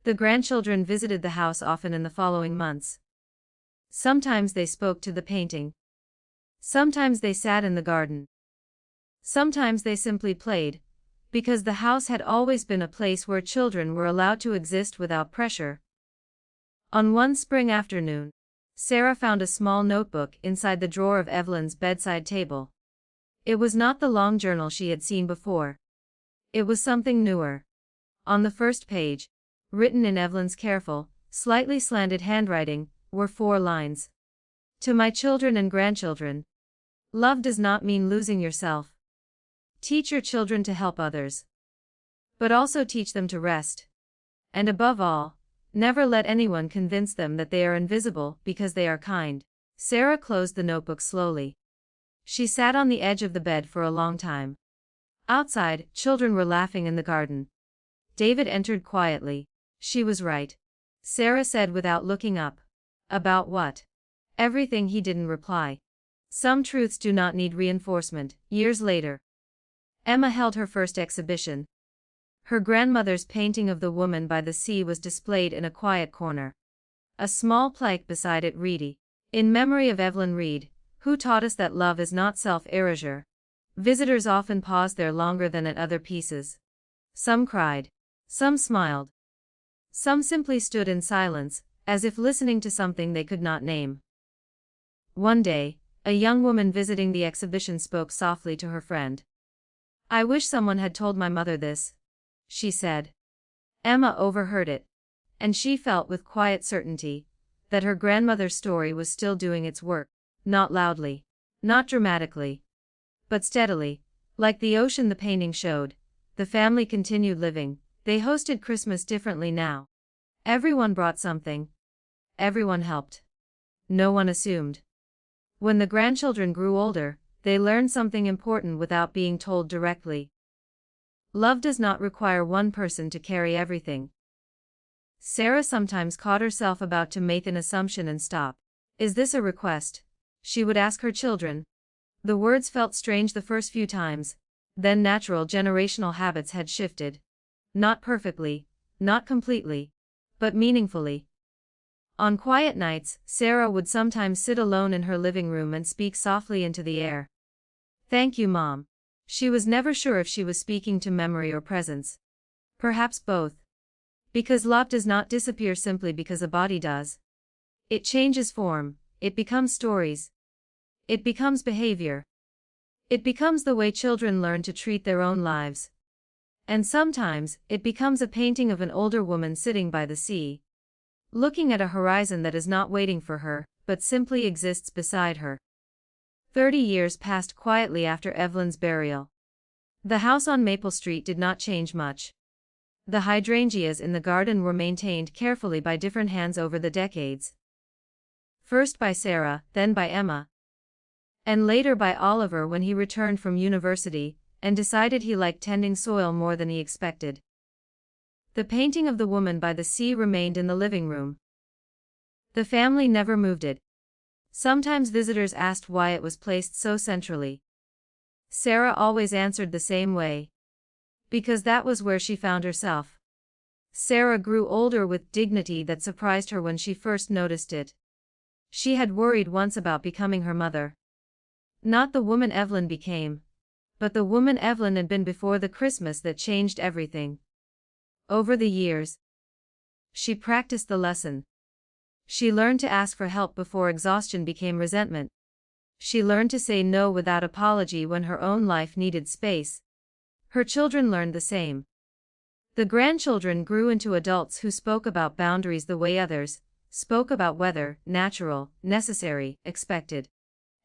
The grandchildren visited the house often in the following months. Sometimes they spoke to the painting. Sometimes they sat in the garden. Sometimes they simply played, because the house had always been a place where children were allowed to exist without pressure. On one spring afternoon, Sarah found a small notebook inside the drawer of Evelyn's bedside table. It was not the long journal she had seen before. It was something newer. On the first page, written in Evelyn's careful, slightly slanted handwriting, were 4 lines. To my children and grandchildren. Love does not mean losing yourself. Teach your children to help others. But also teach them to rest. And above all, never let anyone convince them that they are invisible because they are kind. Sarah closed the notebook slowly. She sat on the edge of the bed for a long time. Outside, children were laughing in the garden. David entered quietly. She was right, Sarah said without looking up. About what? Everything. He didn't reply. Some truths do not need reinforcement. Years later, Emma held her first exhibition. Her grandmother's painting of the woman by the sea was displayed in a quiet corner. A small plaque beside it read, "In memory of Evelyn Reed, who taught us that love is not self-erasure." Visitors often paused there longer than at other pieces. Some cried. Some smiled. Some simply stood in silence, as if listening to something they could not name. One day, a young woman visiting the exhibition spoke softly to her friend. I wish someone had told my mother this. she said. Emma overheard it, and she felt with quiet certainty that her grandmother's story was still doing its work, not loudly, not dramatically, but steadily, like the ocean the painting showed. The family continued living. They hosted Christmas differently now. Everyone brought something. Everyone helped. No one assumed. When the grandchildren grew older, they learned something important without being told directly. Love does not require one person to carry everything. Sarah sometimes caught herself about to make an assumption and stop. Is this a request? She would ask her children. The words felt strange the first few times, then natural generational habits had shifted. Not perfectly, not completely, but meaningfully. On quiet nights, Sarah would sometimes sit alone in her living room and speak softly into the air. Thank you, Mom. She was never sure if she was speaking to memory or presence. Perhaps both. Because love does not disappear simply because a body does. It changes form, it becomes stories. It becomes behavior. It becomes the way children learn to treat their own lives. And sometimes, it becomes a painting of an older woman sitting by the sea, looking at a horizon that is not waiting for her, but simply exists beside her. 30 years passed quietly after Evelyn's burial. The house on Maple Street did not change much. The hydrangeas in the garden were maintained carefully by different hands over the decades. First by Sarah, then by Emma, and later by Oliver when he returned from university and decided he liked tending soil more than he expected. The painting of the woman by the sea remained in the living room. The family never moved it. Sometimes visitors asked why it was placed so centrally. Sarah always answered the same way. Because that was where she found herself. Sarah grew older with dignity that surprised her when she first noticed it. She had worried once about becoming her mother. Not the woman Evelyn became, but the woman Evelyn had been before the Christmas that changed everything. Over the years, she practiced the lesson. She learned to ask for help before exhaustion became resentment. She learned to say no without apology when her own life needed space. Her children learned the same. The grandchildren grew into adults who spoke about boundaries the way others spoke about whether natural, necessary, expected.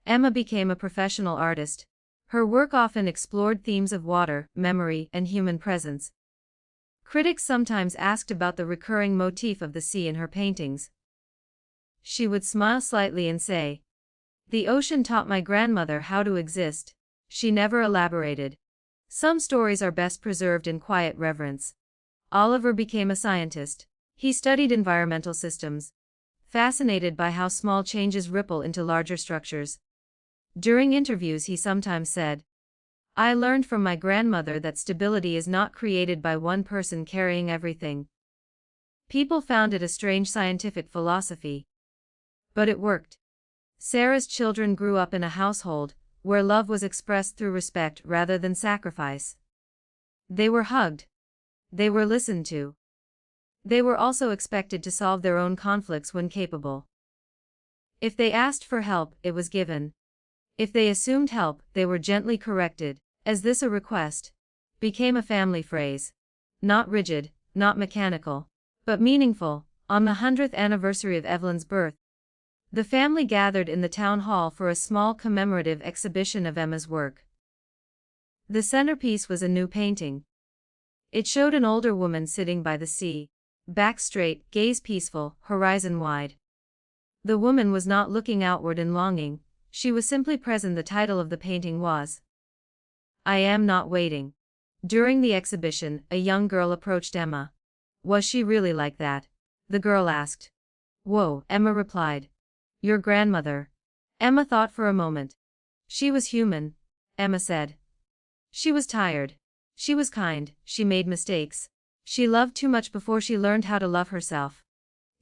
Emma became a professional artist. Her work often explored themes of water, memory, and human presence. Critics sometimes asked about the recurring motif of the sea in her paintings. She would smile slightly and say, "The ocean taught my grandmother how to exist." She never elaborated. Some stories are best preserved in quiet reverence. Oliver became a scientist. He studied environmental systems, fascinated by how small changes ripple into larger structures. During interviews he sometimes said, "I learned from my grandmother that stability is not created by one person carrying everything." People found it a strange scientific philosophy. But it worked. Sarah's children grew up in a household where love was expressed through respect rather than sacrifice. They were hugged. They were listened to. They were also expected to solve their own conflicts when capable. If they asked for help, it was given. If they assumed help, they were gently corrected. As this a request became a family phrase. Not rigid, not mechanical, but meaningful. On the 100th anniversary of Evelyn's birth, the family gathered in the town hall for a small commemorative exhibition of Emma's work. The centerpiece was a new painting. It showed an older woman sitting by the sea, back straight, gaze peaceful, horizon wide. The woman was not looking outward in longing, she was simply present. The title of the painting was "I Am Not Waiting." During the exhibition, a young girl approached Emma. "Was she really like that?" the girl asked. "Whoa," Emma replied. "Your grandmother." Emma thought for a moment. "She was human," Emma said. "She was tired. She was kind, she made mistakes. She loved too much before she learned how to love herself."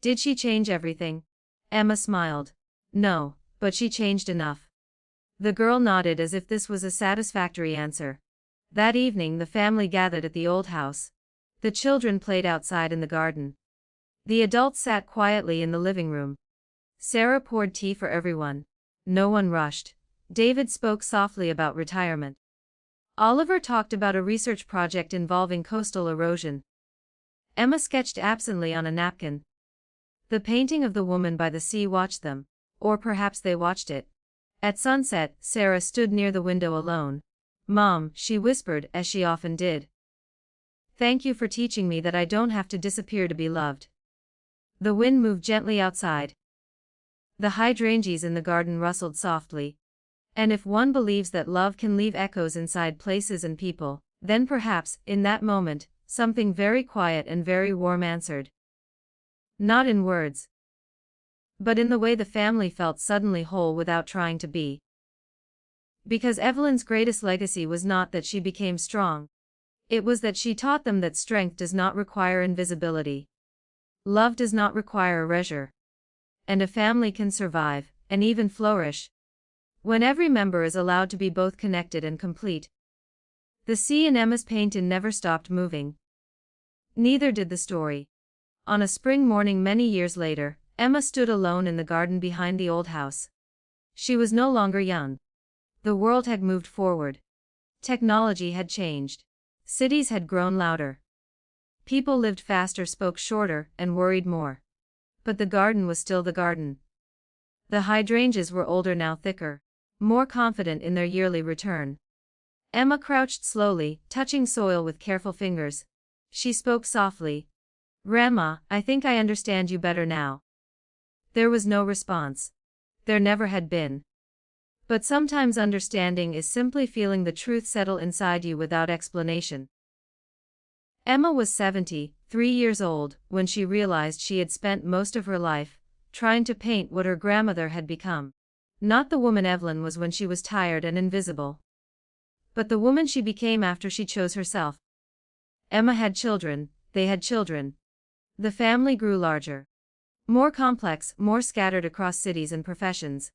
"Did she change everything?" Emma smiled. "No, but she changed enough." The girl nodded as if this was a satisfactory answer. That evening the family gathered at the old house. The children played outside in the garden. The adults sat quietly in the living room. Sarah poured tea for everyone. No one rushed. David spoke softly about retirement. Oliver talked about a research project involving coastal erosion. Emma sketched absently on a napkin. The painting of the woman by the sea watched them, or perhaps they watched it. At sunset, Sarah stood near the window alone. "Mom," she whispered, as she often did. "Thank you for teaching me that I don't have to disappear to be loved." The wind moved gently outside. The hydrangeas in the garden rustled softly. And if one believes that love can leave echoes inside places and people, then perhaps, in that moment, something very quiet and very warm answered. Not in words, but in the way the family felt suddenly whole without trying to be. Because Evelyn's greatest legacy was not that she became strong. It was that she taught them that strength does not require invisibility. Love does not require erasure. And a family can survive, and even flourish, when every member is allowed to be both connected and complete. The sea in Emma's painting never stopped moving. Neither did the story. On a spring morning many years later, Emma stood alone in the garden behind the old house. She was no longer young. The world had moved forward. Technology had changed. Cities had grown louder. People lived faster, spoke shorter, and worried more. But the garden was still the garden. The hydrangeas were older now, thicker, more confident in their yearly return. Emma crouched slowly, touching soil with careful fingers. She spoke softly. "Grandma, I think I understand you better now." There was no response. There never had been. But sometimes understanding is simply feeling the truth settle inside you without explanation. Emma was 73 years old when she realized she had spent most of her life trying to paint what her grandmother had become. Not the woman Evelyn was when she was tired and invisible, but the woman she became after she chose herself. Emma had children, they had children. The family grew larger, more complex, more scattered across cities and professions.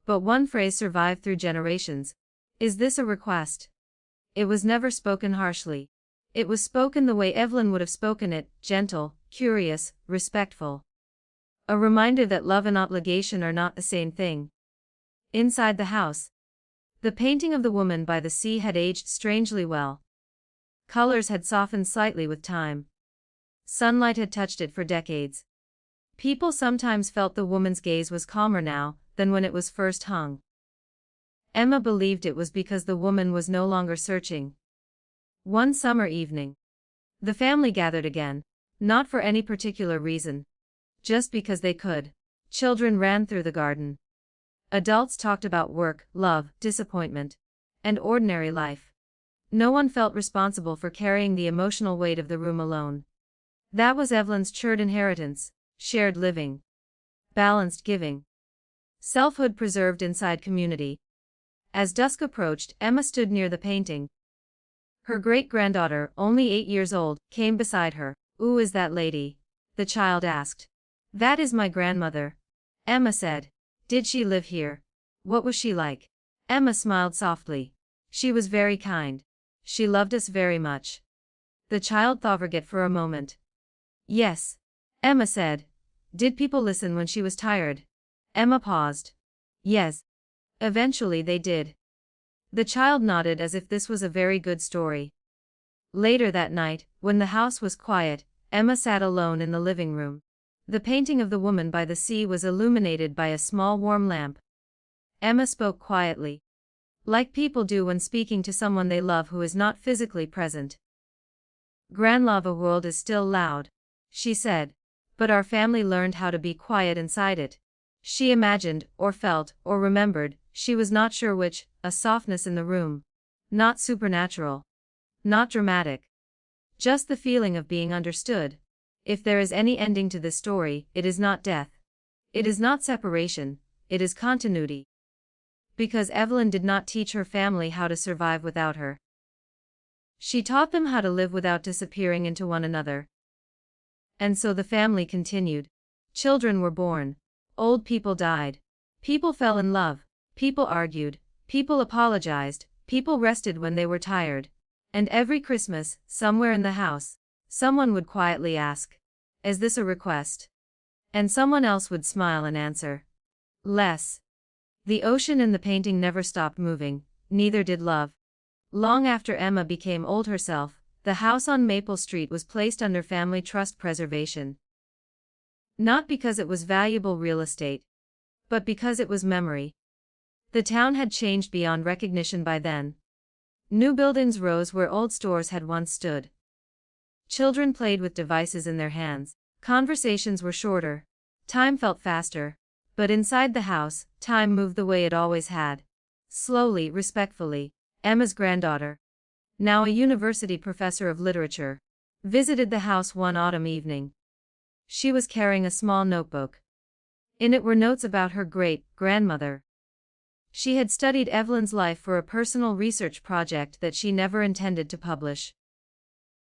But one phrase survived through generations. "Is this a request?" It was never spoken harshly. It was spoken the way Evelyn would have spoken it, gentle, curious, respectful. A reminder that love and obligation are not the same thing. Inside the house, the painting of the woman by the sea had aged strangely well. Colors had softened slightly with time. Sunlight had touched it for decades. People sometimes felt the woman's gaze was calmer now than when it was first hung. Emma believed it was because the woman was no longer searching. One summer evening, the family gathered again, not for any particular reason, just because they could. Children ran through the garden. Adults talked about work, love, disappointment, and ordinary life. No one felt responsible for carrying the emotional weight of the room alone. That was Evelyn's churd inheritance: shared living, balanced giving, selfhood preserved inside community. As dusk approached, Emma stood near the painting. Her great-granddaughter, only 8 years old, came beside her. "Who is that lady?" the child asked. "That is my grandmother," Emma said. "Did she live here? What was she like?" Emma smiled softly. "She was very kind. She loved us very much." The child thought for a moment. "Yes," Emma said. "Did people listen when she was tired?" Emma paused. "Yes. Eventually they did." The child nodded as if this was a very good story. Later that night, when the house was quiet, Emma sat alone in the living room. The painting of the woman by the sea was illuminated by a small warm lamp. Emma spoke quietly, like people do when speaking to someone they love who is not physically present. "Grandma, world is still loud," she said, "but our family learned how to be quiet inside it." She imagined, or felt, or remembered, she was not sure which, a softness in the room. Not supernatural. Not dramatic. Just the feeling of being understood. If there is any ending to this story, it is not death. It is not separation, it is continuity. Because Evelyn did not teach her family how to survive without her. She taught them how to live without disappearing into one another. And so the family continued. Children were born. Old people died. People fell in love. People argued. People apologized. People rested when they were tired. And every Christmas, somewhere in the house, someone would quietly ask, "Is this a request?" And someone else would smile and answer, "Less." The ocean in the painting never stopped moving, neither did love. Long after Emma became old herself, the house on Maple Street was placed under family trust preservation. Not because it was valuable real estate, but because it was memory. The town had changed beyond recognition by then. New buildings rose where old stores had once stood. Children played with devices in their hands. Conversations were shorter. Time felt faster. But inside the house, time moved the way it always had. Slowly, respectfully. Emma's granddaughter, now a university professor of literature, visited the house one autumn evening. She was carrying a small notebook. In it were notes about her great-grandmother. She had studied Evelyn's life for a personal research project that she never intended to publish.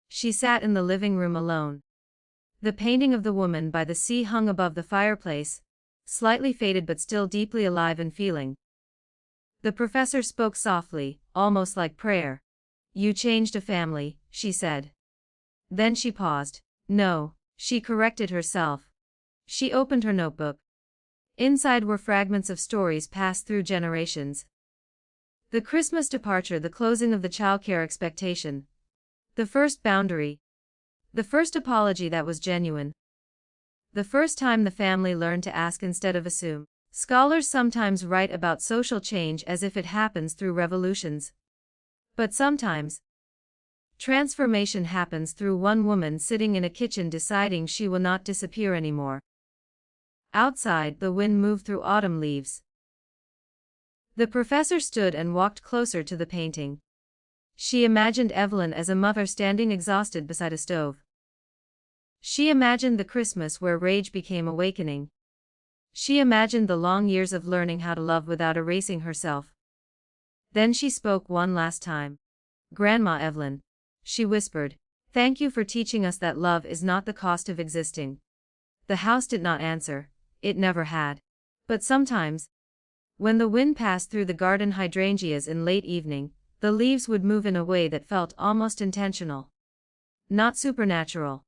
She sat in the living room alone. The painting of the woman by the sea hung above the fireplace, slightly faded but still deeply alive and feeling. The professor spoke softly, almost like prayer. "You changed a family," she said. Then she paused. "No," she corrected herself. She opened her notebook. Inside were fragments of stories passed through generations. The Christmas departure, the closing of the childcare expectation. The first boundary. The first apology that was genuine. The first time the family learned to ask instead of assume. Scholars sometimes write about social change as if it happens through revolutions. But sometimes, transformation happens through one woman sitting in a kitchen deciding she will not disappear anymore. Outside, the wind moved through autumn leaves. The professor stood and walked closer to the painting. She imagined Evelyn as a mother standing exhausted beside a stove. She imagined the Christmas where rage became awakening. She imagined the long years of learning how to love without erasing herself. Then she spoke one last time. "Grandma Evelyn," she whispered, "thank you for teaching us that love is not the cost of existing." The house did not answer. It never had. But sometimes, when the wind passed through the garden hydrangeas in late evening, the leaves would move in a way that felt almost intentional. Not supernatural.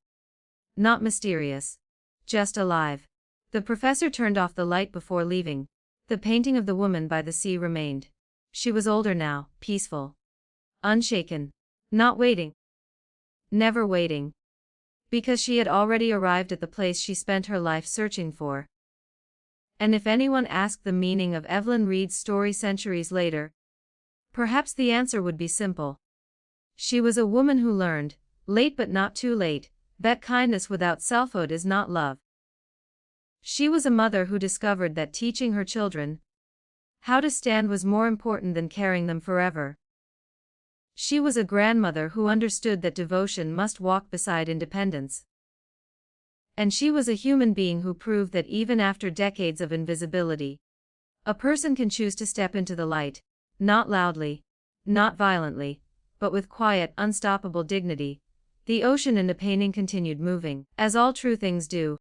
Not mysterious. Just alive. The professor turned off the light before leaving. The painting of the woman by the sea remained. She was older now, peaceful. Unshaken. Not waiting. Never waiting. Because she had already arrived at the place she spent her life searching for. And if anyone asked the meaning of Evelyn Reed's story centuries later, perhaps the answer would be simple. She was a woman who learned, late but not too late, that kindness without selfhood is not love. She was a mother who discovered that teaching her children how to stand was more important than carrying them forever. She was a grandmother who understood that devotion must walk beside independence. And she was a human being who proved that even after decades of invisibility, a person can choose to step into the light, not loudly, not violently, but with quiet, unstoppable dignity. The ocean in the painting continued moving, as all true things do.